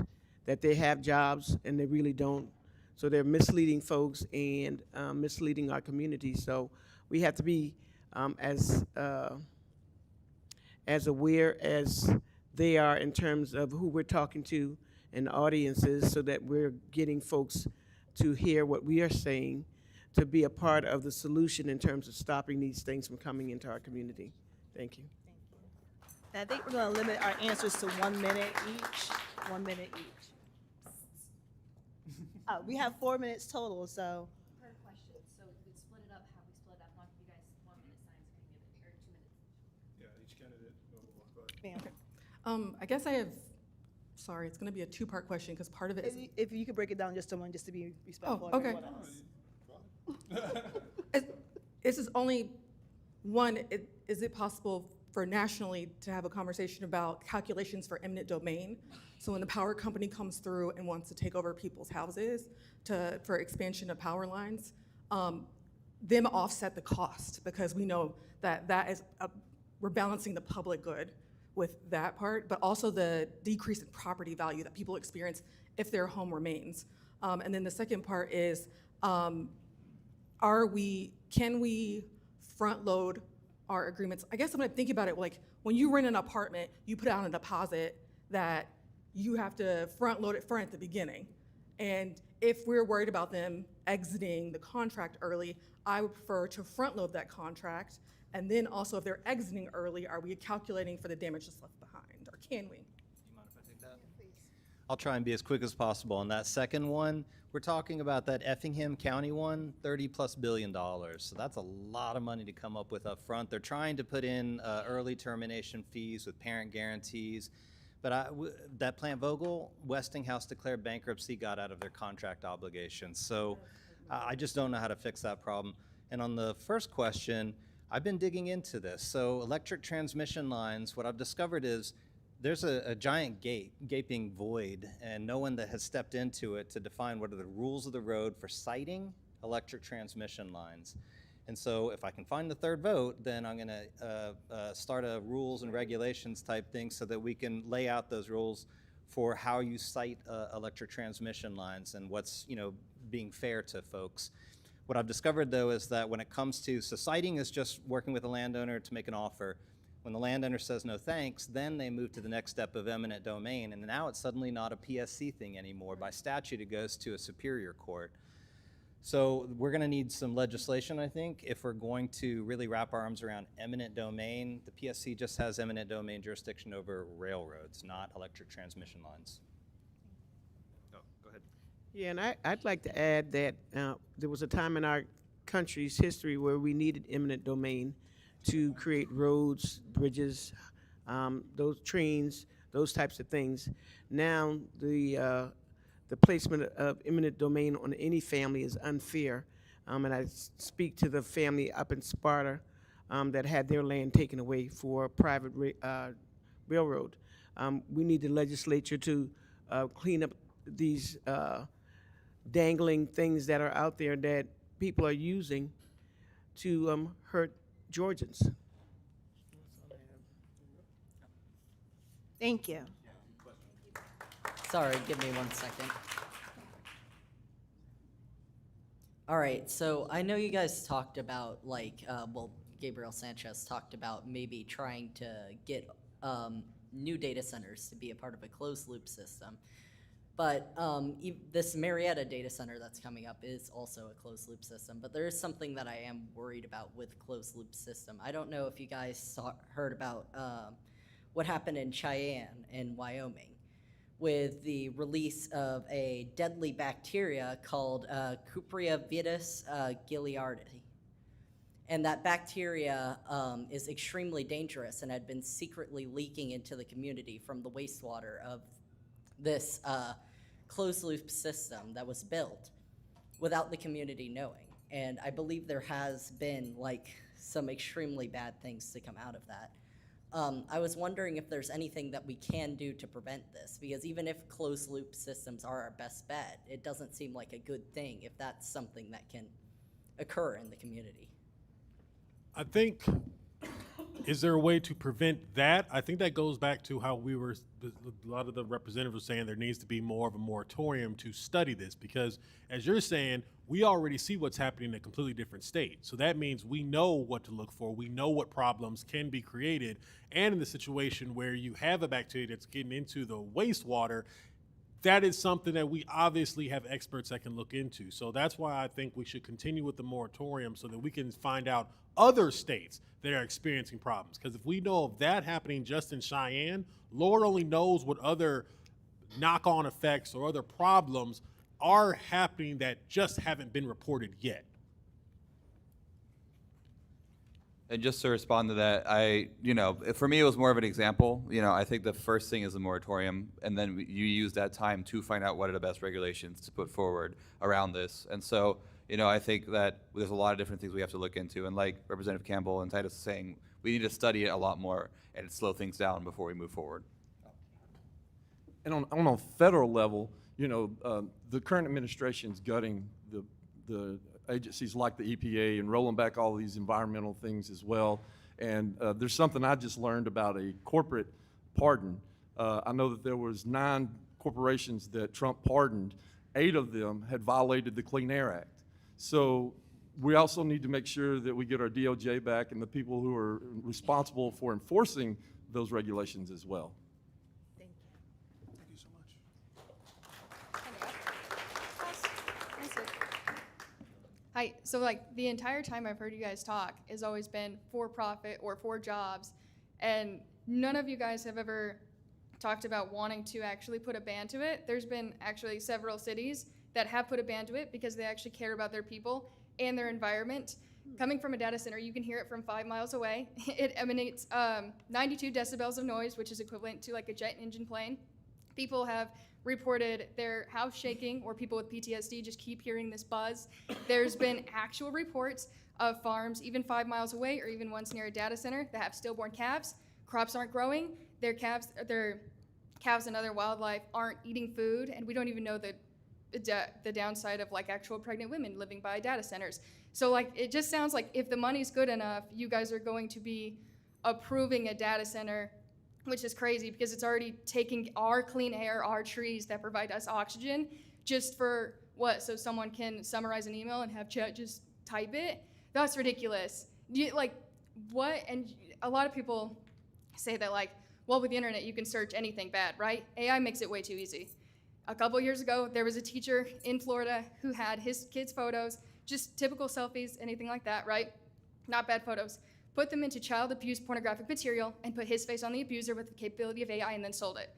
that they have jobs and they really don't. So they're misleading folks and misleading our communities. So we have to be as aware as they are in terms of who we're talking to and audiences, so that we're getting folks to hear what we are saying, to be a part of the solution in terms of stopping these things from coming into our community. Thank you. And I think we're going to limit our answers to 1 minute each. 1 minute each. We have 4 minutes total, so. Per question, so we split it up, how we split up, not give you guys 1 minute signs, can you give it, or 2 minutes? Yeah, each candidate. Go ahead. Ma'am. I guess I have, sorry, it's going to be a two-part question because part of it is, If you could break it down just to one, just to be respectful Oh, of okay. everyone else. this is only one, is it possible for nationally to have a conversation about calculations for eminent domain? So when the power company comes through and wants to take over people's houses for expansion of power lines, them offset the cost, because we know that is, we're balancing the public good with that part, but also the decrease in property value that people experience if their home remains. And then the second part is, can we front load our agreements? I guess when I think about it, like when you rent an apartment, you put out a deposit that you have to front load it front at the beginning. And if we're worried about them exiting the contract early, I would prefer to front load that contract. And then also, if they're exiting early, are we calculating for the damage that's left behind, or can we? I'll try and be as quick as possible. On that second one, we're talking about that Effingham County one, $30+ billion. So that's a lot of money to come up with up front. They're trying to put in early termination fees with parent guarantees. But that Plant Vogel, Westinghouse declared bankruptcy, got out of their contract obligations. So I just don't know how to fix that problem. And on the first question, I've been digging into this. So electric transmission lines, what I've discovered is there's a giant gaping void, and no one that has stepped into it to define what are the rules of the road for siting electric transmission lines. And so if I can find the third vote, then I'm gonna start a rules and regulations type thing so that we can lay out those rules for how you site electric transmission lines and what's being fair to folks. What I've discovered though is that when it comes to, so siting is just working with a landowner to make an offer. When the landowner says no thanks, then they move to the next step of eminent domain, and now it's suddenly not a PSC thing anymore. By statute, it goes to a superior court. So we're going to need some legislation, I think, if we're going to really wrap our arms around eminent domain. The PSC just has eminent domain jurisdiction over railroads, not electric transmission lines. Oh, go ahead. Yeah, and I'd like to add that there was a time in our country's history where we needed eminent domain to create roads, bridges, those trains, those types of things. Now the placement of eminent domain on any family is unfair. And I speak to the family up in Sparta that had their land taken away for a private railroad. We need the legislature to clean up these dangling things that are out there that people are using to hurt Georgians. Thank you. Sorry, give me 1 second. All right, so I know you guys talked about Gabriel Sanchez talked about maybe trying to get new data centers to be a part of a closed loop system. But this Marietta data center that's coming up is also a closed loop system, but there is something that I am worried about with closed loop system. I don't know if you guys heard about what happened in Cheyenne in Wyoming with the release of a deadly bacteria called Cupria vitis gileardi. And that bacteria is extremely dangerous and had been secretly leaking into the community from the wastewater of this closed loop system that was built without the community knowing. And I believe there has been some extremely bad things to come out of that. I was wondering if there's anything that we can do to prevent this, because even if closed loop systems are our best bet, it doesn't seem like a good thing if that's something that can occur in the community. I think, is there a way to prevent that? I think that goes back to how a lot of the representatives were saying there needs to be more of a moratorium to study this, because as you're saying, we already see what's happening in a completely different state. So that means we know what to look for. We know what problems can be created. And in the situation where you have a bacteria that's getting into the wastewater, that is something that we obviously have experts that can look into. So that's why I think we should continue with the moratorium so that we can find out other states that are experiencing problems. Because if we know of that happening just in Cheyenne, Lord only knows what other knock-on effects or other problems are happening that just haven't been reported yet. And just to respond to that, for me, it was more of an example. I think the first thing is a moratorium, and then you use that time to find out what are the best regulations to put forward around this. And so, I think that there's a lot of different things we have to look into. And like Representative Campbell and Titus is saying, we need to study it a lot more and slow things down before we move forward. And on a federal level, the current administration's gutting the agencies like the EPA and rolling back all these environmental things as well. And there's something I just learned about a corporate pardon. I know that there was 9 corporations that Trump pardoned. 8 of them had violated the Clean Air Act. So we also need to make sure that we get our DOJ back and the people who are responsible for enforcing those regulations as well. Thank you so much. Hi, so like the entire time I've heard you guys talk has always been for profit or for jobs, and none of you guys have ever talked about wanting to actually put a ban to it. There's been actually several cities that have put a ban to it because they actually care about their people and their environment. Coming from a data center, you can hear it from 5 miles away. It emanates 92 decibels of noise, which is equivalent to like a jet engine plane. People have reported their house shaking, or people with PTSD just keep hearing this buzz. There's been actual reports of farms even 5 miles away or even ones near a data center that have stillborn calves. Crops aren't growing. Their calves and other wildlife aren't eating food, and we don't even know the downside of like actual pregnant women living by data centers. So like it just sounds like if the money's good enough, you guys are going to be approving a data center, which is crazy because it's already taking our clean air, our trees that provide us oxygen, just for what? So someone can summarize an email and have chat just type it? That's ridiculous. What? And a lot of people say that like, well, with the internet, you can search anything bad, right? AI makes it way too easy. A couple years ago, there was a teacher in Florida who had his kids' photos, just typical selfies, anything like that, right? Not bad photos. Put them into child abuse pornographic material and put his face on the abuser with the capability of AI and then sold it.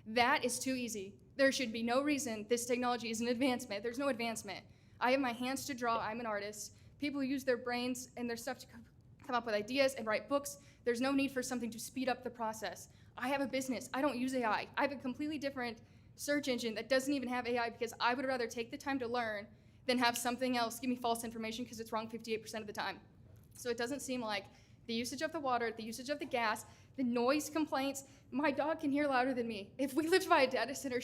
That is too easy. There should be no reason this technology is an advancement. There's no advancement. I have my hands to draw. I'm an artist. People use their brains and their stuff to come up with ideas and write books. There's no need for something to speed up the process. I have a business. I don't use AI. I have a completely different search engine that doesn't even have AI because I would rather take the time to learn than have something else give me false information because it's wrong 58% of the time. So it doesn't seem like the usage of the water, the usage of the gas, the noise complaints. My dog can hear louder than me. If we lived by a data center,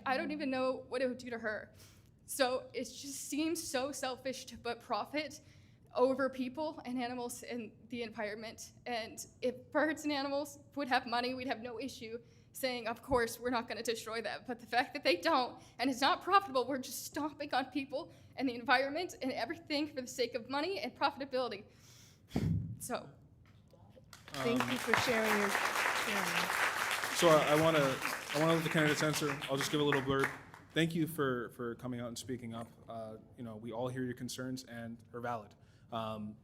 I don't even know what it would do to her. So it just seems so selfish to put profit over people and animals and the environment. And if birds and animals would have money, we'd have no issue saying, of course, we're not going to destroy that. But the fact that they don't, and it's not profitable, we're just stomping on people and the environment and everything for the sake of money and profitability. So. Thank you for sharing your. So I want to let the candidates answer. I'll just give a little blurb. Thank you for coming out and speaking up. We all hear your concerns and are valid.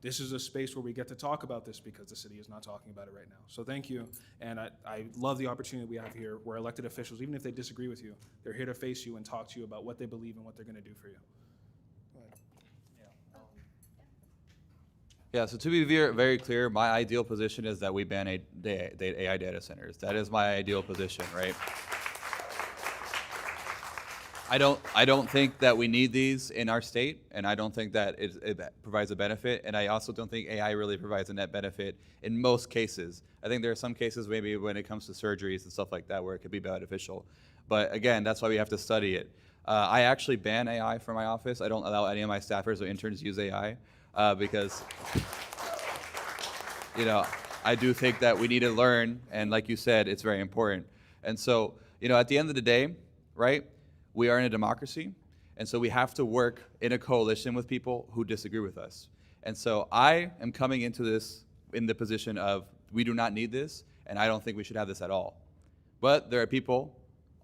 This is a space where we get to talk about this because the city is not talking about it right now. So thank you, and I love the opportunity we have here where elected officials, even if they disagree with you, they're here to face you and talk to you about what they believe and what they're going to do for you. Yeah, so to be very clear, my ideal position is that we ban AI data centers. That is my ideal position, right? I don't think that we need these in our state, and I don't think that it provides a benefit, and I also don't think AI really provides a net benefit in most cases. I think there are some cases maybe when it comes to surgeries and stuff like that where it could be beneficial. But again, that's why we have to study it. I actually ban AI from my office. I don't allow any of my staffers or interns to use AI because, I do think that we need to learn, and like you said, it's very important. And so, at the end of the day, right, we are in a democracy, and so we have to work in a coalition with people who disagree with us. And so I am coming into this in the position of we do not need this, and I don't think we should have this at all. But there are people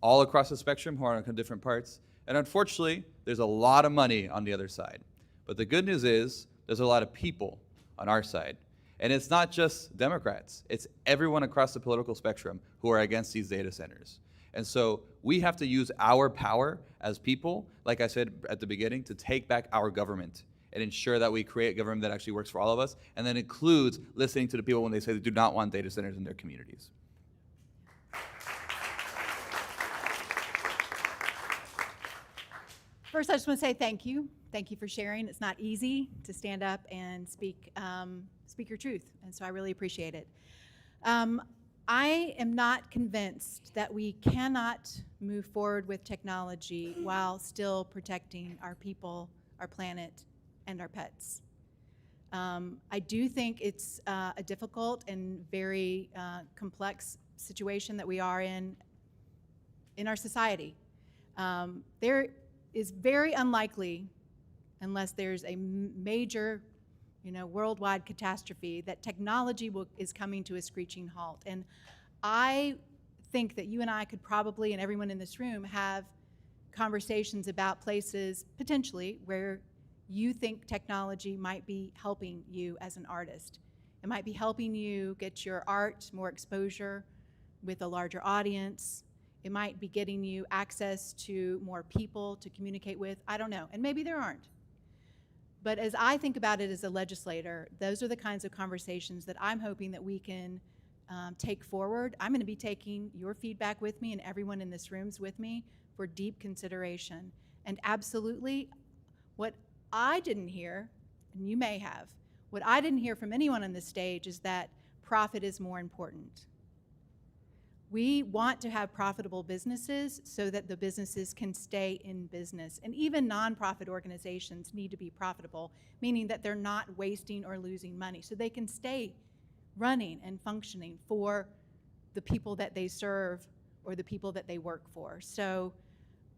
all across the spectrum who are on different parts, and unfortunately, there's a lot of money on the other side. But the good news is there's a lot of people on our side. And it's not just Democrats, it's everyone across the political spectrum who are against these data centers. And so we have to use our power as people, like I said at the beginning, to take back our government and ensure that we create a government that actually works for all of us, and that includes listening to the people when they say they do not want data centers in their communities. First, I just want to say thank you. Thank you for sharing. It's not easy to stand up and speak your truth, and so I really appreciate it. I am not convinced that we cannot move forward with technology while still protecting our people, our planet, and our pets. I do think it's a difficult and very complex situation that we are in our society. There is very unlikely, unless there's a major, worldwide catastrophe, that technology is coming to a screeching halt. And I think that you and I could probably, and everyone in this room, have conversations about places potentially where you think technology might be helping you as an artist. It might be helping you get your art more exposure with a larger audience. It might be getting you access to more people to communicate with. I don't know, and maybe there aren't. But as I think about it as a legislator, those are the kinds of conversations that I'm hoping that we can take forward. I'm going to be taking your feedback with me and everyone in this room's with me for deep consideration. And absolutely, what I didn't hear, and you may have, what I didn't hear from anyone on this stage is that profit is more important. We want to have profitable businesses so that the businesses can stay in business. And even nonprofit organizations need to be profitable, meaning that they're not wasting or losing money, so they can stay running and functioning for the people that they serve or the people that they work for. So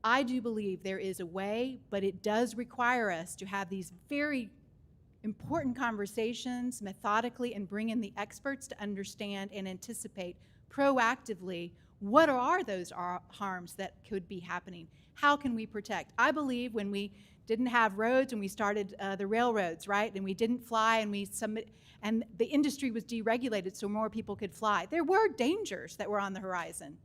I do believe there is a way, but it does require us to have these very important conversations methodically and bring in the experts to understand and anticipate proactively what are those harms that could be happening. How can we protect? I believe when we didn't have roads and we started the railroads, right, and we didn't fly and the industry was deregulated so more people could fly, there were dangers that were on the horizon.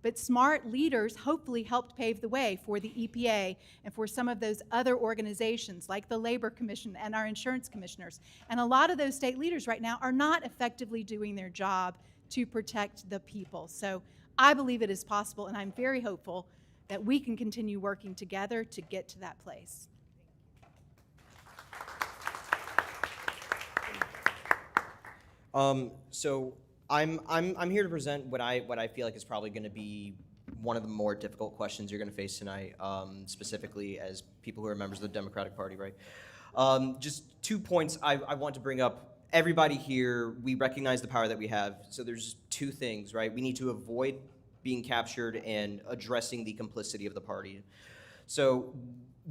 But smart leaders hopefully helped pave the way for the EPA and for some of those other organizations like the Labor Commission and our insurance commissioners. And a lot of those state leaders right now are not effectively doing their job to protect the people. So I believe it is possible, and I'm very hopeful that we can continue working together to get to that place. So I'm here to present what I feel like is probably going to be one of the more difficult questions you're going to face tonight, specifically as people who are members of the Democratic Party, right? Just 2 points I want to bring up. Everybody here, we recognize the power that we have. So there's 2 things, right? We need to avoid being captured and addressing the complicity of the party. So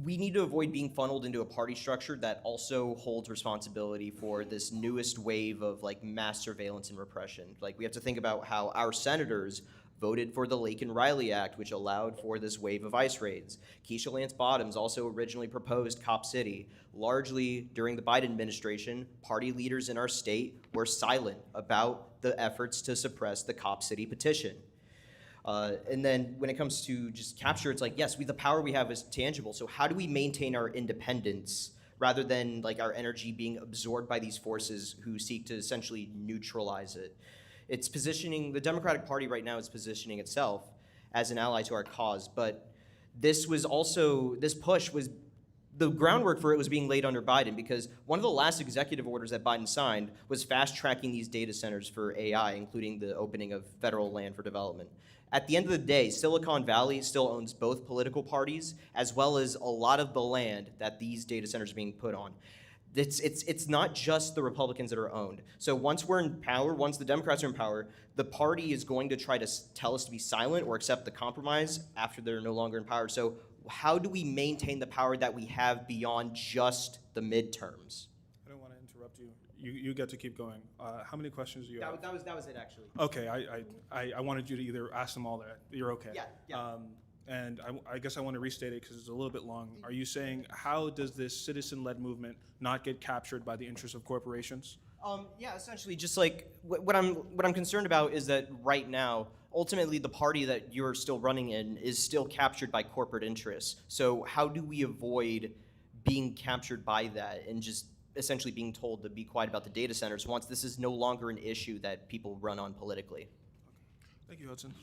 we need to avoid being funneled into a party structure that also holds responsibility for this newest wave of mass surveillance and repression. We have to think about how our senators voted for the Lake and Riley Act, which allowed for this wave of ICE raids. Keisha Lance Bottoms also originally proposed Cop City. Largely during the Biden administration, party leaders in our state were silent about the efforts to suppress the Cop City petition. And then when it comes to just capture, it's yes, the power we have is tangible. So how do we maintain our independence rather than our energy being absorbed by these forces who seek to essentially neutralize it? It's positioning, the Democratic Party right now is positioning itself as an ally to our cause, but this push was, the groundwork for it was being laid under Biden, because one of the last executive orders that Biden signed was fast-tracking these data centers for AI, including the opening of federal land for development. At the end of the day, Silicon Valley still owns both political parties as well as a lot of the land that these data centers are being put on. It's not just the Republicans that are owned. So once we're in power, once the Democrats are in power, the party is going to try to tell us to be silent or accept the compromise after they're no longer in power. So how do we maintain the power that we have beyond just the midterms? I don't want to interrupt you. You get to keep going. How many questions do you have? That was it, actually. Okay, I wanted you to either ask them all that. You're okay. Yeah. And I guess I want to restate it because it's a little bit long. Are you saying how does this citizen-led movement not get captured by the interests of corporations? Yeah, essentially, just what I'm concerned about is that right now, ultimately, the party that you're still running in is still captured by corporate interests. So how do we avoid being captured by that and just essentially being told to be quiet about the data centers once this is no longer an issue that people run on politically? Thank you, Hudson.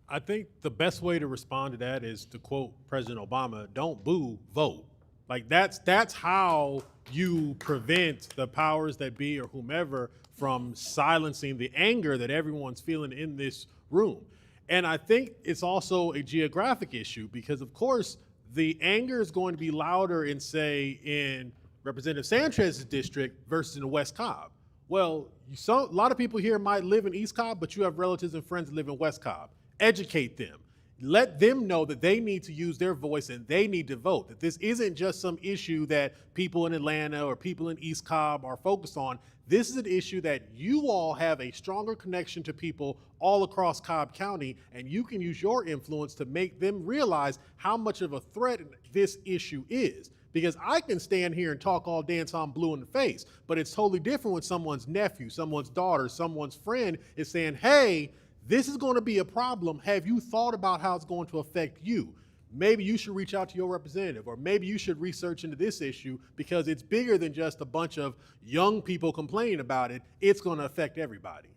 I think the best way to respond to that is to quote President Obama, don't boo, vote. Like that's how you prevent the powers that be or whomever from silencing the anger that everyone's feeling in this room. And I think it's also a geographic issue because of course the anger is going to be louder in, say, in Representative Sanchez's district versus in the West Cobb. Well, a lot of people here might live in East Cobb, but you have relatives and friends that live in West Cobb. Educate them. Let them know that they need to use their voice and they need to vote, that this isn't just some issue that people in Atlanta or people in East Cobb are focused on. This is an issue that you all have a stronger connection to people all across Cobb County, and you can use your influence to make them realize how much of a threat this issue is. Because I can stand here and talk all day until I'm blue in the face, but it's totally different when someone's nephew, someone's daughter, someone's friend is saying, hey, this is going to be a problem. Have you thought about how it's going to affect you? Maybe you should reach out to your representative, or maybe you should research into this issue because it's bigger than just a bunch of young people complaining about it. It's going to affect everybody.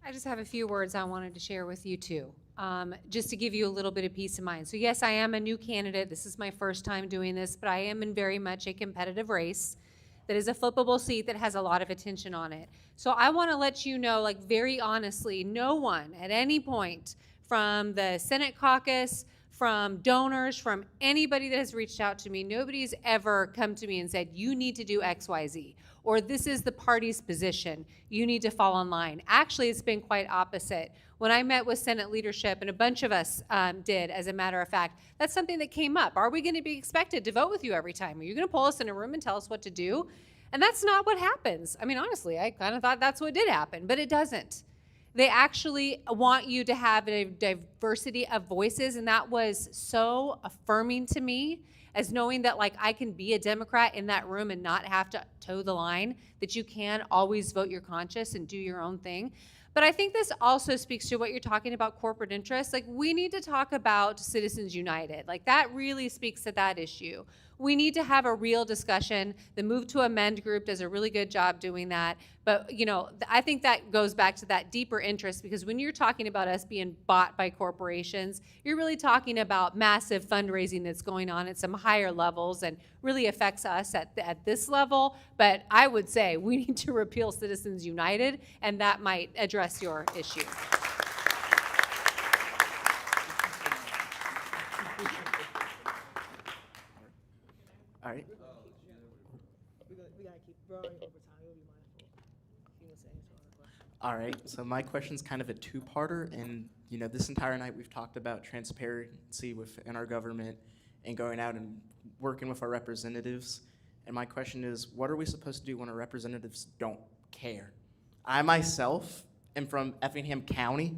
I just have a few words I wanted to share with you too, just to give you a little bit of peace of mind. So yes, I am a new candidate. This is my first time doing this, but I am in very much a competitive race that is a flippable seat that has a lot of attention on it. So I want to let you know, like very honestly, no one at any point from the Senate caucus, from donors, from anybody that has reached out to me, nobody's ever come to me and said, you need to do X, Y, Z, or this is the party's position, you need to fall in line. Actually, it's been quite opposite. When I met with Senate leadership, and a bunch of us did, as a matter of fact, that's something that came up. Are we going to be expected to vote with you every time? Are you going to pull us in a room and tell us what to do? And that's not what happens. I mean, honestly, I kind of thought that's what did happen, but it doesn't. They actually want you to have a diversity of voices, and that was so affirming to me, as knowing that like I can be a Democrat in that room and not have to toe the line, that you can always vote your conscience and do your own thing. But I think this also speaks to what you're talking about, corporate interests. Like, we need to talk about Citizens United. Like, that really speaks to that issue. We need to have a real discussion. The Move to Amend group does a really good job doing that. But, you know, I think that goes back to that deeper interest, because when you're talking about us being bought by corporations, you're really talking about massive fundraising that's going on at some higher levels and really affects us at this level. But I would say we need to repeal Citizens United, and that might address your issue. All right. We gotta keep growing over time. We'll be mindful. You were saying something. All right. So my question's kind of a two-parter, and you know, this entire night we've talked about transparency within our government and going out and working with our representatives. And my question is, what are we supposed to do when our representatives don't care? I myself am from Effingham County,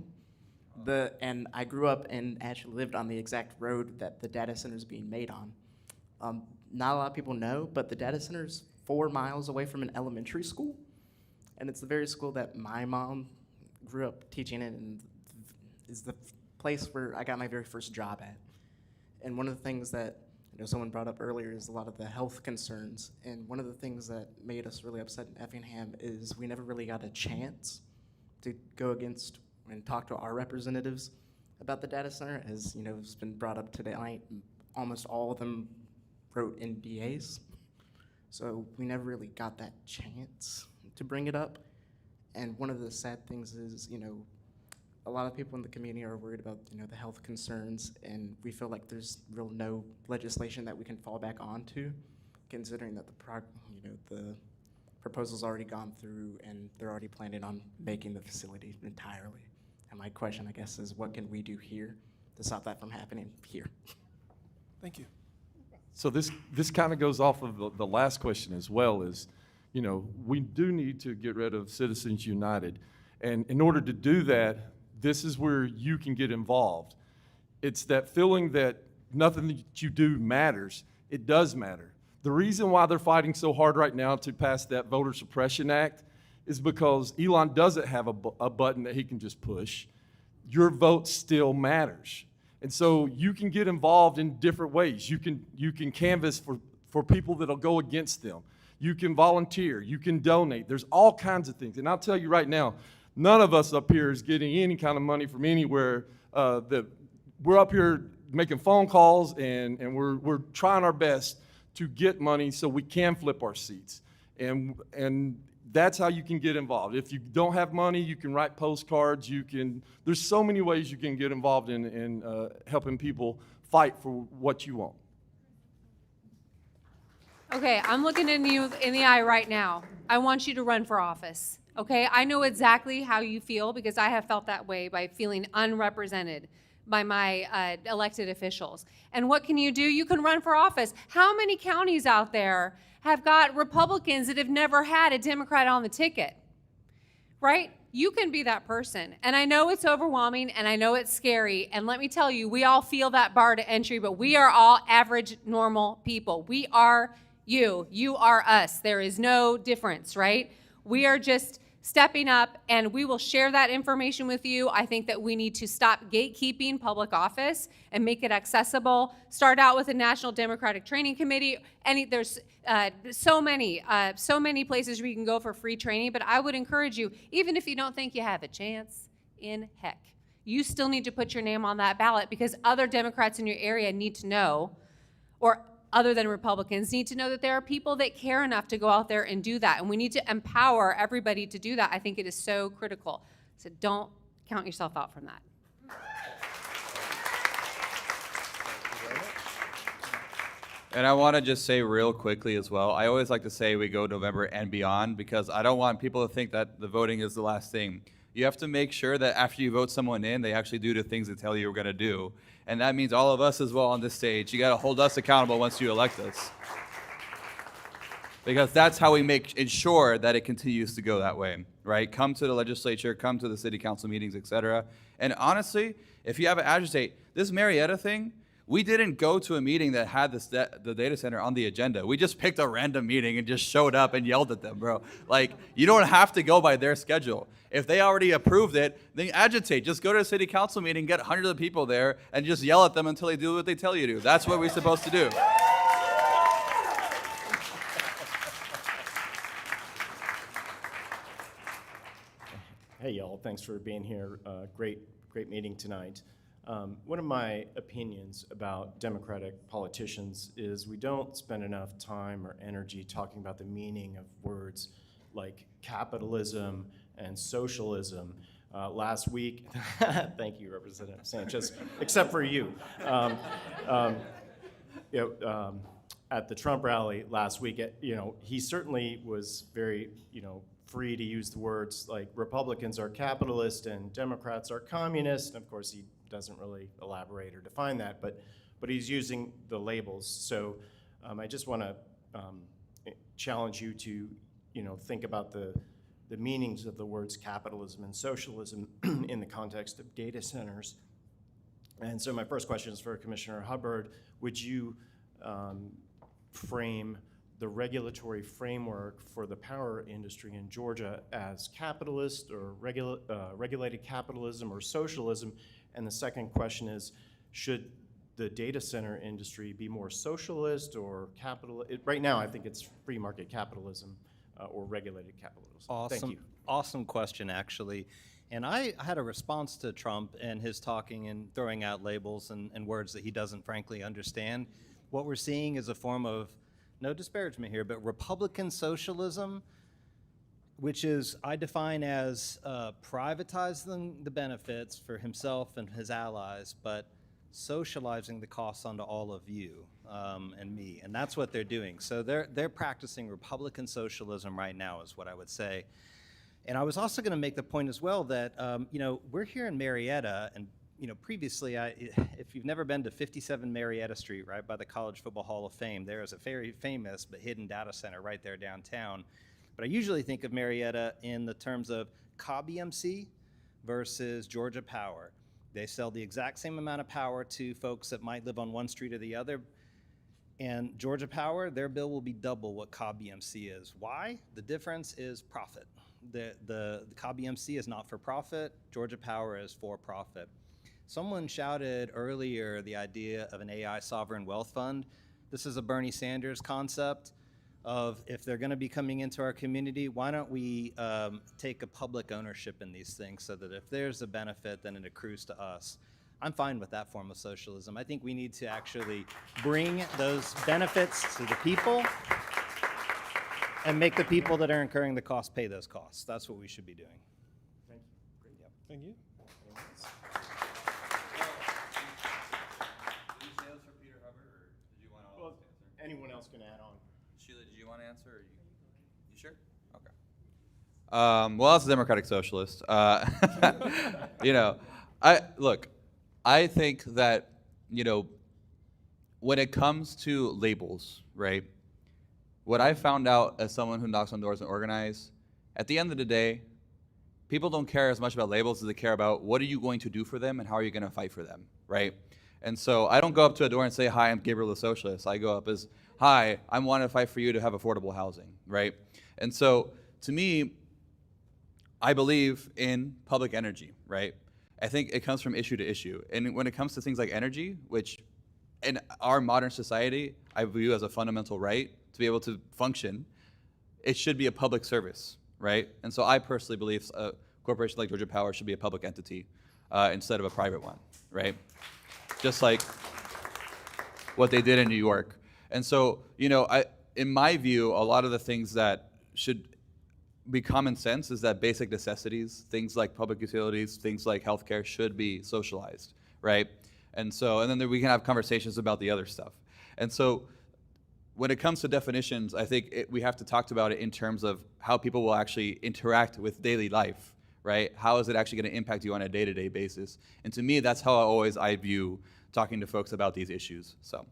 and I grew up and actually lived on the exact road that the data center is being made on. Not a lot of people know, but the data center is 4 miles away from an elementary school, and it's the very school that my mom grew up teaching in, and is the place where I got my very first job at. And one of the things that someone brought up earlier is a lot of the health concerns, and one of the things that made us really upset in Effingham is we never really got a chance to go against and talk to our representatives about the data center. As you know, it's been brought up tonight, almost all of them wrote NDAs, so we never really got that chance to bring it up. And one of the sad things is, a lot of people in the community are worried about, the health concerns, and we feel like there's no legislation that we can fall back onto, considering that the proposal's already gone through and they're already planning on making the facility entirely. And my question, I guess, is what can we do here to stop that from happening here? Thank you. So this kind of goes off of the last question as well, is, we do need to get rid of Citizens United. And in order to do that, this is where you can get involved. It's that feeling that nothing that you do matters. It does matter. The reason why they're fighting so hard right now to pass that Voter Suppression Act is because Elon doesn't have a button that he can just push. Your vote still matters. And so you can get involved in different ways. You can canvass for people that'll go against them. You can volunteer. You can donate. There's all kinds of things. And I'll tell you right now, none of us up here is getting any kind of money from anywhere. That we're up here making phone calls, and we're trying our best to get money so we can flip our seats. And that's how you can get involved. If you don't have money, you can write postcards. There's so many ways you can get involved in helping people fight for what you want. Okay, I'm looking in you in the eye right now. I want you to run for office. Okay, I know exactly how you feel because I have felt that way by feeling unrepresented by my elected officials. And what can you do? You can run for office. How many counties out there have got Republicans that have never had a Democrat on the ticket? Right? You can be that person. And I know it's overwhelming and I know it's scary. And let me tell you, we all feel that bar to entry, but we are all average, normal people. We are you. You are us. There is no difference, right? We are just stepping up, and we will share that information with you. I think that we need to stop gatekeeping public office and make it accessible. Start out with a National Democratic Training Committee. There's so many places where you can go for free training, but I would encourage you, even if you don't think you have a chance in heck, you still need to put your name on that ballot because other Democrats in your area need to know, or other than Republicans, need to know that there are people that care enough to go out there and do that. And we need to empower everybody to do that. I think it is so critical. So don't count yourself out from that. And I want to just say real quickly as well, I always like to say we go November and beyond because I don't want people to think that the voting is the last thing. You have to make sure that after you vote someone in, they actually do the things they tell you you're going to do. And that means all of us as well on this stage. You got to hold us accountable once you elect us. Because that's how we ensure that it continues to go that way, right? Come to the legislature, come to the city council meetings, etc. And honestly, if you have an agitate, this Marietta thing, we didn't go to a meeting that had the data center on the agenda. We just picked a random meeting and just showed up and yelled at them, bro. Like, you don't have to go by their schedule. If they already approved it, then agitate. Just go to a city council meeting, get hundreds of people there, and just yell at them until they do what they tell you to. That's what we're supposed to do. Hey, y'all. Thanks for being here. Great meeting tonight. One of my opinions about Democratic politicians is we don't spend enough time or energy talking about the meaning of words like capitalism and socialism. Last week, thank you, Representative Sanchez, except for you. At the Trump rally last week, he certainly was very, free to use the words like Republicans are capitalist and Democrats are communist. And of course, he doesn't really elaborate or define that, but he's using the labels. So I just want to challenge you to, think about the meanings of the words capitalism and socialism in the context of data centers. And so my first question is for Commissioner Hubbard. Would you frame the regulatory framework for the power industry in Georgia as capitalist or regulated capitalism or socialism? And the second question is, should the data center industry be more socialist or capitalist? Right now, I think it's free market capitalism or regulated capitalism. Awesome. Thank you. Awesome question, actually. And I had a response to Trump and his talking and throwing out labels and words that he doesn't frankly understand. What we're seeing is a form of, no disparagement here, but Republican socialism, which is, I define as privatizing the benefits for himself and his allies, but socializing the costs onto all of you and me, and that's what they're doing. So they're practicing Republican socialism right now, is what I would say. And I was also going to make the point as well that we're here in Marietta, and previously, if you've never been to 57 Marietta Street, right by the College Football Hall of Fame, there is a very famous but hidden data center right there downtown. But I usually think of Marietta in the terms of Cobb EMC versus Georgia Power. They sell the exact same amount of power to folks that might live on one street or the other. And Georgia Power, their bill will be double what Cobb EMC is. Why? The difference is profit. The Cobb EMC is not for profit. Georgia Power is for profit. Someone shouted earlier the idea of an AI sovereign wealth fund. This is a Bernie Sanders concept of if they're going to be coming into our community, why don't we take a public ownership in these things so that if there's a benefit, then it accrues to us. I'm fine with that form of socialism. I think we need to actually bring those benefits to the people and make the people that are incurring the costs pay those costs. That's what we should be doing. Thank you. Great. Yep. Thank you. Anyone else can add on? Sheila, did you want to answer? Or you sure? Okay. Well, as a Democratic Socialist, you know, I think that, you know, when it comes to labels, right? What I found out as someone who knocks on doors and organizes, at the end of the day, people don't care as much about labels as they care about what are you going to do for them and how are you going to fight for them, right? And so I don't go up to a door and say, hi, I'm Gabriel the Socialist. I go up as, hi, I want to fight for you to have affordable housing, right? And so to me, I believe in public energy, right? I think it comes from issue to issue. And when it comes to things like energy, which in our modern society, I view as a fundamental right to be able to function, it should be a public service, right? And so I personally believe a corporation like Georgia Power should be a public entity instead of a private one, right? Just like what they did in New York. And so, you know, in my view, a lot of the things that should be common sense is that basic necessities, things like public utilities, things like healthcare should be socialized, right? And so, and then we can have conversations about the other stuff. And so when it comes to definitions, I think we have to talk about it in terms of how people will actually interact with daily life, right? How is it actually going to impact you on a day-to-day basis? And to me, that's how I view talking to folks about these issues, so.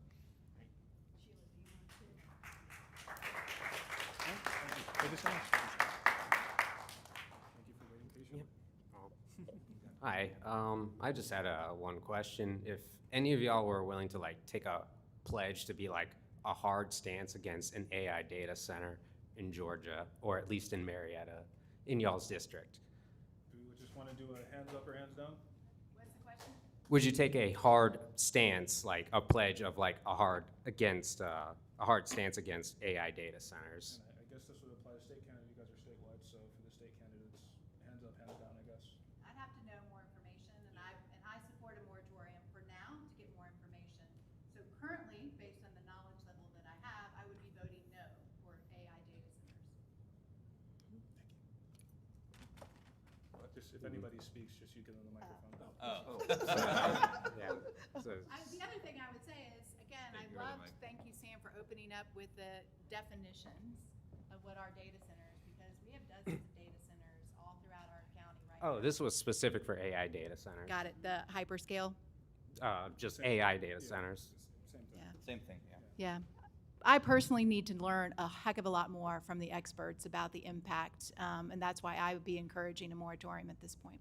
Hi, I just had one question. If any of y'all were willing to like take a pledge to be like a hard stance against an AI data center in Georgia, or at least in Marietta, in y'all's district. Do we just want to do a hands up or hands down? What's the question? Would you take a hard stance, like a pledge of like a hard stance against AI data centers? And I guess this would apply to state candidates. You guys are statewide, so for the state candidates, hands up, hands down, I guess. I'd have to know more information, and I support a moratorium for now to get more information. So currently, based on the knowledge level that I have, I would be voting no for AI data centers. Just if anybody speaks, just you get on the microphone. Yeah. So, The other thing I would say is, again, I loved, thank you, Sam, for opening up with the definitions of what are data centers, because we have dozens of data centers all throughout our county right now. this was specific for AI data centers. Got it, the hyperscale? Just AI data centers. Same thing. Yeah. Same thing, yeah. Yeah. I personally need to learn a heck of a lot more from the experts about the impact, and that's why I would be encouraging a moratorium at this point.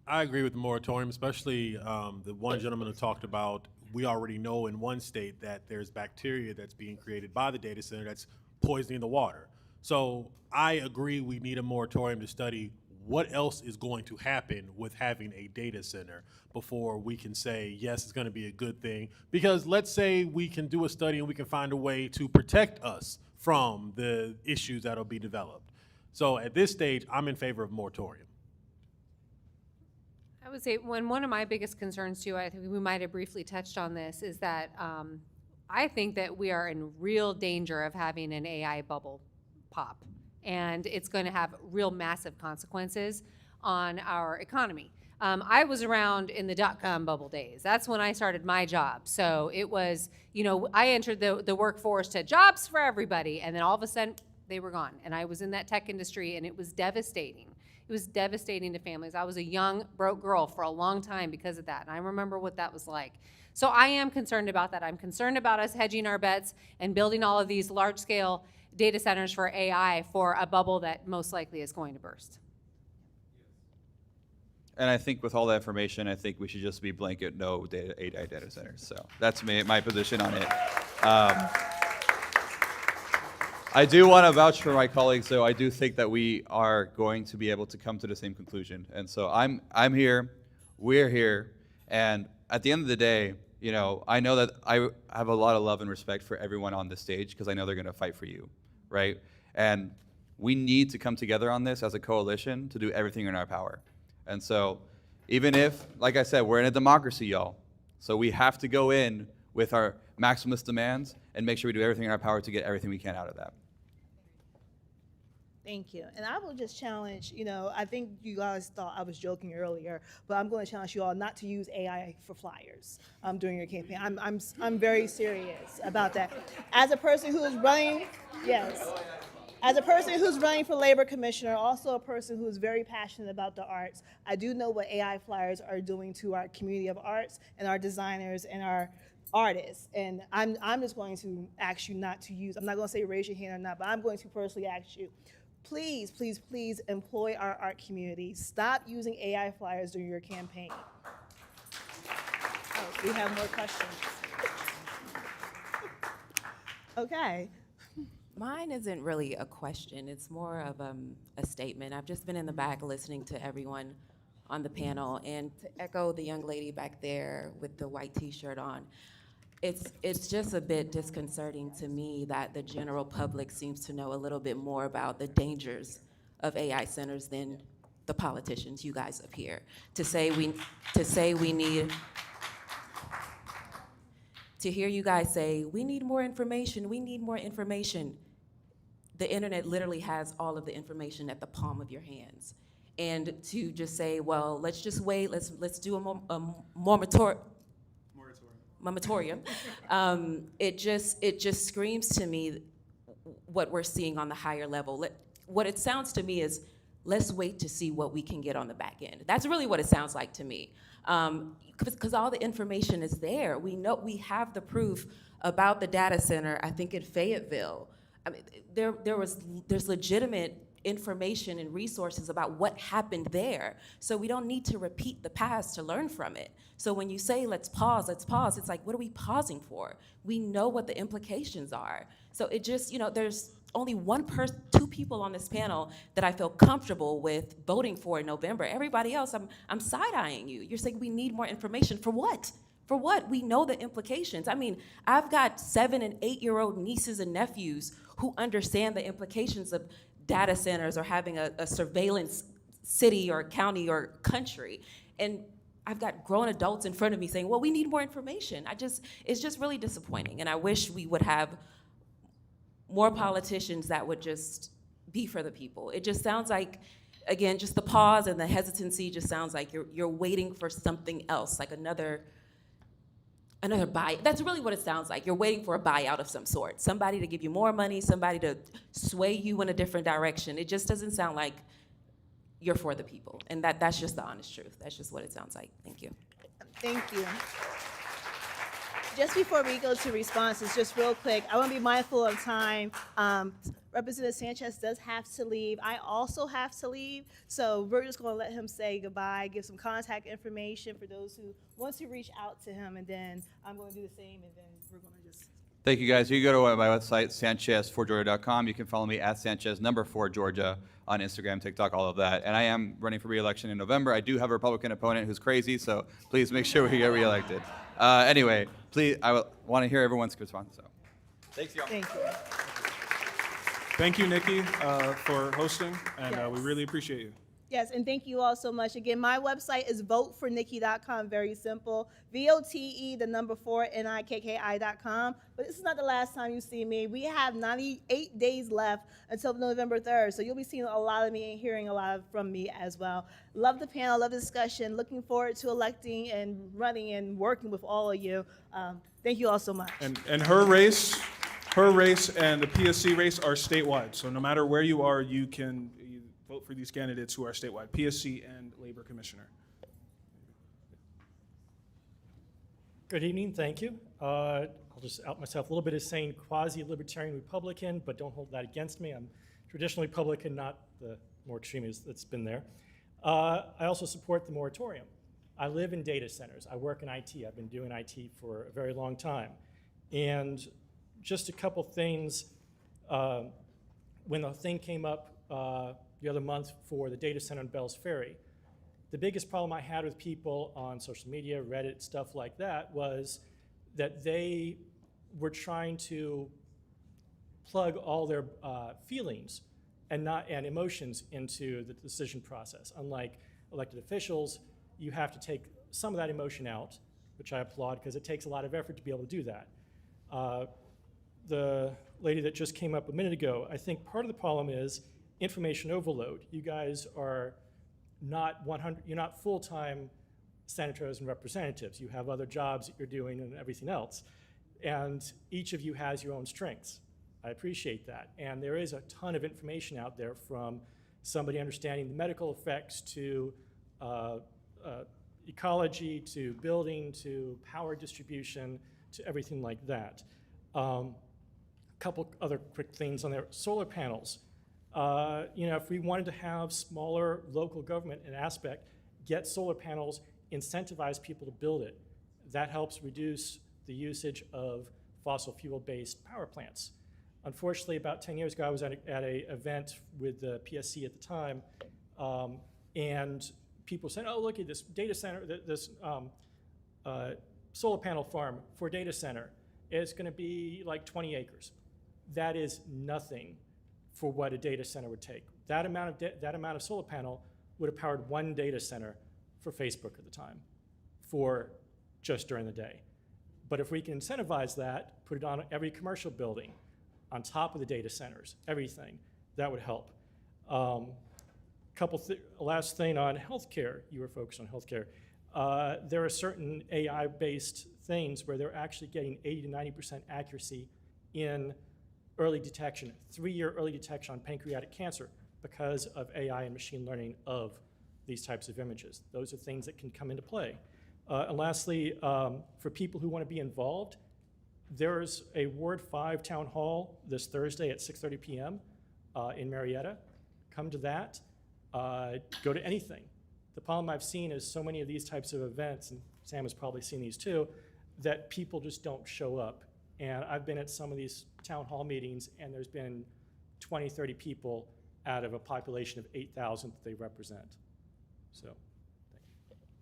I agree with the moratorium, especially the one gentleman who talked about, we already know in one state that there's bacteria that's being created by the data center that's poisoning the water. So I agree we need a moratorium to study what else is going to happen with having a data center before we can say, yes, it's going to be a good thing. Because let's say we can do a study and we can find a way to protect us from the issues that'll be developed. So at this stage, I'm in favor of moratorium. I would say one of my biggest concerns too, I think we might have briefly touched on this, is that I think that we are in real danger of having an AI bubble pop. And it's going to have real massive consequences on our economy. I was around in the dot-com bubble days. That's when I started my job. So it was, you know, I entered the workforce to jobs for everybody, and then all of a sudden they were gone. And I was in that tech industry, and it was devastating. It was devastating to families. I was a young, broke girl for a long time because of that, and I remember what that was like. So I am concerned about that. I'm concerned about us hedging our bets and building all of these large-scale data centers for AI for a bubble that most likely is going to burst. And I think with all that information, I think we should just be blanket no AI data centers. So that's my position on it. I do want to vouch for my colleagues, though. I do think that we are going to be able to come to the same conclusion. And so I'm here we're here. And at the end of the day, you know, I know that I have a lot of love and respect for everyone on this stage because I know they're going to fight for you, right? And we need to come together on this as a coalition to do everything in our power. And so even if, like I said, we're in a democracy, y'all. So we have to go in with our maximalist demands and make sure we do everything in our power to get everything we can out of that. Thank you. And I will just challenge, you know, I think you guys thought I was joking earlier, but I'm going to challenge you all not to use AI for flyers during your campaign. I'm very serious about that. As a person who is running, yes, as a person who's running for labor commissioner, also a person who is very passionate about the arts, I do know what AI flyers are doing to our community of arts and our designers and our artists. And I'm just going to ask you not to use, I'm not going to say raise your hand or not, but I'm going to personally ask you, please, please, please employ our art community. Stop using AI flyers during your campaign. Oh, we have more questions. Okay. Mine isn't really a question. It's more of a statement. I've just been in the back listening to everyone on the panel, and to echo the young lady back there with the white T-shirt on, it's just a bit disconcerting to me that the general public seems to know a little bit more about the dangers of AI centers than the politicians, you guys up here. To hear you guys say, we need more information, we need more information. The internet literally has all of the information at the palm of your hands. And to just say, well, let's just wait, let's do a moratorium. It just screams to me what we're seeing on the higher level. What it sounds to me is, let's wait to see what we can get on the back end. That's really what it sounds like to me. Because all the information is there. We know, we have the proof about the data center, I think in Fayetteville. I mean, there's legitimate information and resources about what happened there. So we don't need to repeat the past to learn from it. So when you say, let's pause, it's like, what are we pausing for? We know what the implications are. So it just, you know, there's only two people on this panel that I feel comfortable with voting for in November. Everybody else, I'm side-eyeing you. You're saying we need more information. For what? For what? We know the implications. I mean, I've got 7- and 8-year-old nieces and nephews who understand the implications of data centers or having a surveillance city or county or country. And I've got grown adults in front of me saying, well, we need more information. It's just really disappointing. And I wish we would have more politicians that would just be for the people. It just sounds like, again, just the pause and the hesitancy just sounds like you're waiting for something else, like another buy. That's really what it sounds like. You're waiting for a buyout of some sort. Somebody to give you more money, somebody to sway you in a different direction. It just doesn't sound like you're for the people. And that's just the honest truth. That's just what it sounds like. Thank you. Thank you. Just before we go to responses, just real quick, I want to be mindful of time. Representative Sanchez does have to leave. I also have to leave. So we're just going to let him say goodbye, give some contact information for those who want to reach out to him, and then I'm going to do the same, and then we're going to just... Thank you, guys. You can go to my website, sanchez4georgia.com. You can follow me at Sanchez4Georgia on Instagram, TikTok, all of that. And I am running for re-election in November. I do have a Republican opponent who's crazy, so please make sure we get re-elected. Anyway, please, I want to hear everyone's response. So, thanks, y'all. Thank you. Thank you, Nikki, for hosting, and Yes. we really appreciate you. Yes, and thank you all so much. Again, my website is votefornikki.com, very simple. VOTE4NIKKI.com. But this is not the last time you see me. We have 98 days left until November 3rd, so you'll be seeing a lot of me and hearing a lot from me as well. Love the panel, love the discussion. Looking forward to electing and running and working with all of you. Thank you all so much. And her race and the PSC race are statewide, so no matter where you are, you can vote for these candidates who are statewide, PSC and Labor Commissioner. Good evening, thank you. I'll just out myself a little bit as saying quasi-libertarian Republican, but don't hold that against me. I'm traditionally Republican, not the more extreme that's been there. I also support the moratorium. I live in data centers. I work in IT. I've been doing IT for a very long time. And just a couple things, when the thing came up the other month for the data center in Bells Ferry, The biggest problem I had with people on social media, Reddit, stuff like that, was that they were trying to plug all their feelings and emotions into the decision process. Unlike elected officials, you have to take some of that emotion out, which I applaud because it takes a lot of effort to be able to do that. The lady that just came up a minute ago, I think part of the problem is information overload. You guys are you're not full-time senators and representatives. You have other jobs that you're doing and everything else. And each of you has your own strengths. I appreciate that. And there is a ton of information out there, from somebody understanding the medical effects to ecology to building to power distribution to everything like that. A couple other quick things on there. Solar panels. If we wanted to have smaller local government in aspect, get solar panels, incentivize people to build it. That helps reduce the usage of fossil fuel-based power plants. Unfortunately, about 10 years ago, I was at an event with the PSC at the time, and people said, oh, look at this data center, this solar panel farm for a data center. It's going to be like 20 acres. That is nothing for what a data center would take. That amount of solar panel would have powered one data center for Facebook at the time, for just during the day. But if we can incentivize that, put it on every commercial building, on top of the data centers, everything, that would help. Last thing on healthcare, you were focused on healthcare. There are certain AI-based things where they're actually getting 80 to 90% accuracy in early detection, 3-year early detection on pancreatic cancer because of AI and machine learning of these types of images. Those are things that can come into play. And lastly, for people who want to be involved, there's a Ward 5 town hall this Thursday at 6:30 p.m. In Marietta. Come to that. Go to anything. The problem I've seen is so many of these types of events, and Sam has probably seen these too, that people just don't show up. And I've been at some of these town hall meetings, and there's been 20, 30 people out of a population of 8,000 that they represent. So.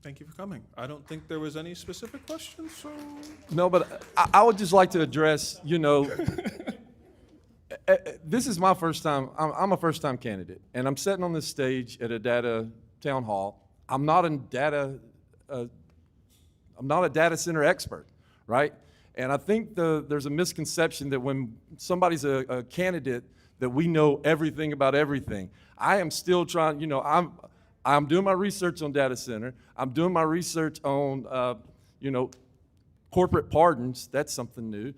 Thank you for coming. I don't think there was any specific questions, so. No, but I would just like to address, this is my first time, I'm a first-time candidate, and I'm sitting on this stage at a data town hall. I'm not a data center expert, right? And I think there's a misconception that when somebody's a candidate that we know everything about everything. I am still trying, I'm doing my research on data center. I'm doing my research on, corporate pardons. That's something new.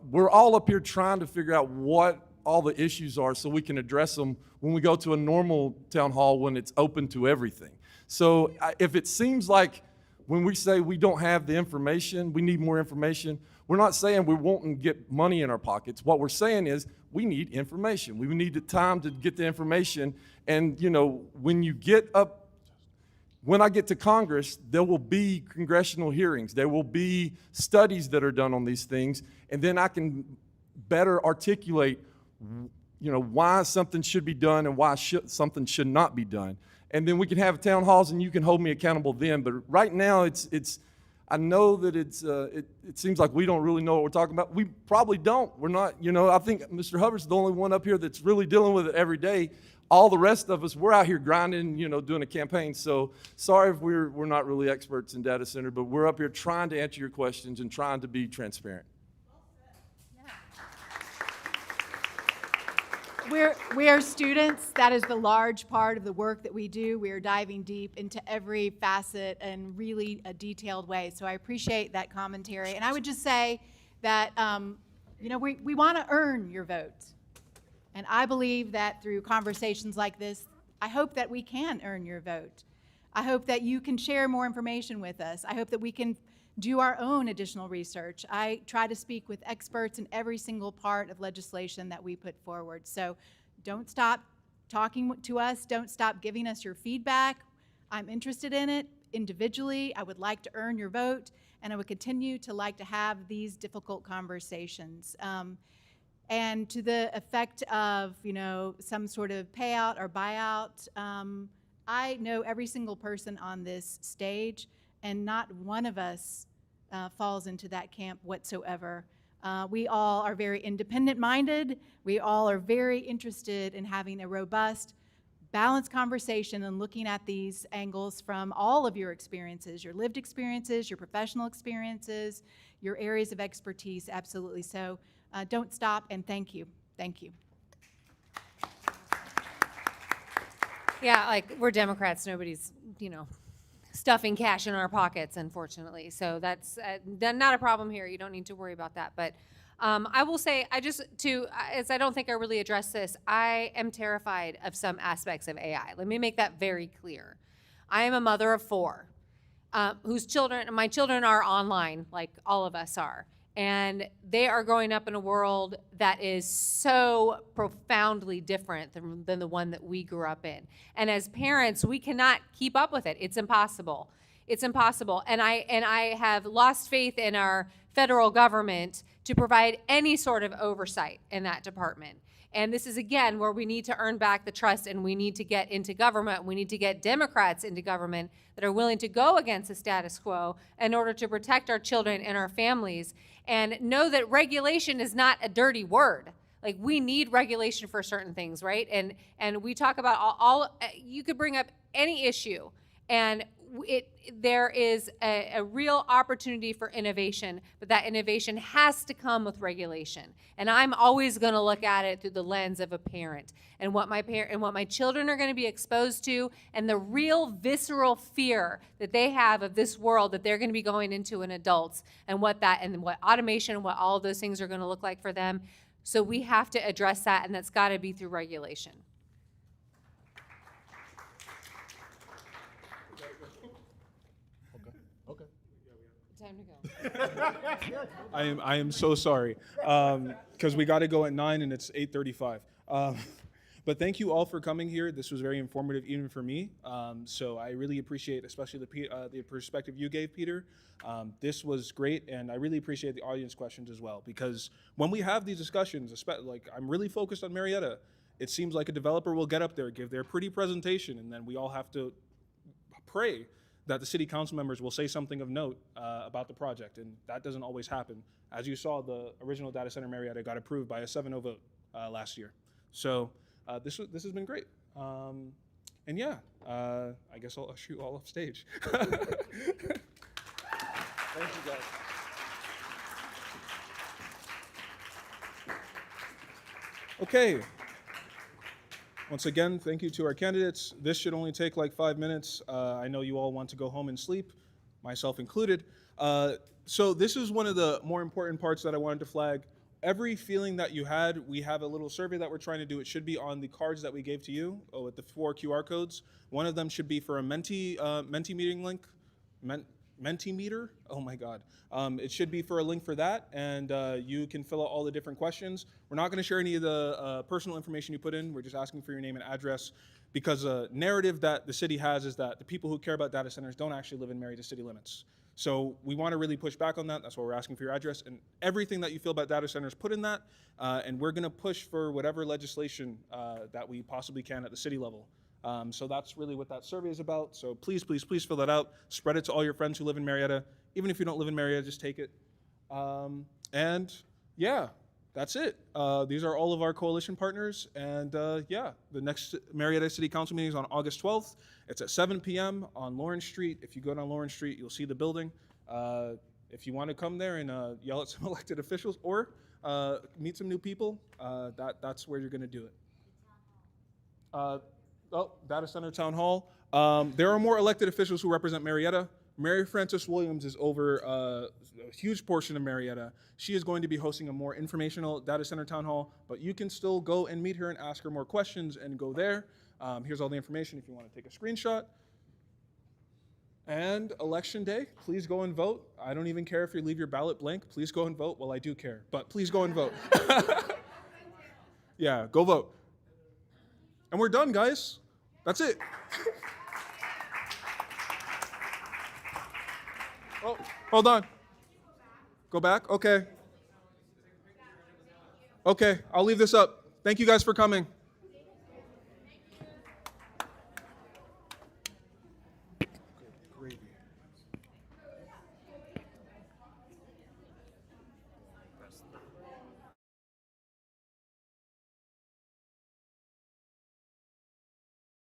We're all up here trying to figure out what all the issues are so we can address them when we go to a normal town hall when it's open to everything. So if it seems like when we say we don't have the information, we need more information, we're not saying we won't get money in our pockets. What we're saying is we need information. We need the time to get the information. And, when I get to Congress, there will be congressional hearings. There will be studies that are done on these things. And then I can better articulate, why something should be done and why something should not be done. And then we can have town halls and you can hold me accountable then. But right now, I know that it seems like we don't really know what we're talking about. We probably don't. We're not, I think Mr. Hubbard's the only one up here that's really dealing with it every day. All the rest of us, we're out here grinding, doing a campaign. So sorry if we're not really experts in data center, but we're up here trying to answer your questions and trying to be transparent. We are students. That is the large part of the work that we do. We are diving deep into every facet in really a detailed way. So I appreciate that commentary. And I would just say that, we want to earn your vote. And I believe that through conversations like this, I hope that we can earn your vote. I hope that you can share more information with us. I hope that we can do our own additional research. I try to speak with experts in every single part of legislation that we put forward. So don't stop talking to us. Don't stop giving us your feedback. I'm interested in it individually. I would like to earn your vote, and I would continue to like to have these difficult conversations. And to the effect of, some sort of payout or buyout, I know every single person on this stage, and not one of us falls into that camp whatsoever. We all are very independent-minded. We all are very interested in having a robust, balanced conversation and looking at these angles from all of your experiences, your lived experiences, your professional experiences, your areas of expertise, absolutely. So don't stop, and thank you. Thank you. Yeah, like we're Democrats. Nobody's, stuffing cash in our pockets, unfortunately. So that's not a problem here. You don't need to worry about that. But I will say, as I don't think I really addressed this, I am terrified of some aspects of AI. Let me make that very clear. I am a mother of 4 my children are online, like all of us are. And they are growing up in a world that is so profoundly different than the one that we grew up in. And as parents, we cannot keep up with it. It's impossible. It's impossible. And I have lost faith in our federal government to provide any sort of oversight in that department. And this is, again, where we need to earn back the trust, and we need to get into government. We need to get Democrats into government that are willing to go against the status quo in order to protect our children and our families, and know that regulation is not a dirty word. Like, we need regulation for certain things, right? And we talk about you could bring up any issue, and there is a real opportunity for innovation, but that innovation has to come with regulation. And I'm always going to look at it through the lens of a parent and what my children are going to be exposed to, and the real visceral fear that they have of this world that they're going to be going into in adults, and what automation and what all of those things are going to look like for them. So we have to address that, and that's got to be through regulation. Time to go. I am so sorry, because we got to go at 9 and it's 8:35. But thank you all for coming here. This was very informative, even for me. So I really appreciate, especially the perspective you gave, Peter. This was great, and I really appreciate the audience questions as well, because when we have these discussions, like I'm really focused on Marietta, it seems like a developer will get up there, give their pretty presentation, and then we all have to pray that the city council members will say something of note about the project, and that doesn't always happen. As you saw, the original data center Marietta got approved by a 7-0 vote last year. So this has been great. And yeah, I guess I'll usher you all off stage. Thank you, guys. Okay. Once again, thank you to our candidates. This should only take like 5 minutes. I know you all want to go home and sleep, myself included. So this is one of the more important parts that I wanted to flag. Every feeling that you had, we have a little survey that we're trying to do. It should be on the cards that we gave to you with the 4 QR codes. One of them should be for a Menti meeting link. Mentimeter? Oh my God. It should be for a link for that, and you can fill out all the different questions. We're not going to share any of the personal information you put in. We're just asking for your name and address, because a narrative that the city has is that the people who care about data centers don't actually live in Marietta city limits. So we want to really push back on that. That's why we're asking for your address, and everything that you feel about data centers, put in that, and we're going to push for whatever legislation that we possibly can at the city level. So that's really what that survey is about. So please, please, please fill that out. Spread it to all your friends who live in Marietta. Even if you don't live in Marietta, just take it. And yeah, that's it. These are all of our coalition partners. And yeah, the next Marietta City Council meeting is on August 12th. It's at 7 p.m. on Lawrence Street. If you go down Lawrence Street, you'll see the building. If you want to come there and yell at some elected officials or meet some new people, that's where you're going to do it. Data Center Town Hall. There are more elected officials who represent Marietta. Mary Frances Williams is over a huge portion of Marietta. She is going to be hosting a more informational Data Center Town Hall, but you can still go and meet her and ask her more questions and go there. Here's all the information if you want to take a screenshot. And election day, please go and vote. I don't even care if you leave your ballot blank. Please go and vote. Well, I do care, but please go and vote. Yeah, go vote. And we're done, guys. That's it. Oh, hold on. Go back? Okay. Okay, I'll leave this up. Thank you guys for coming.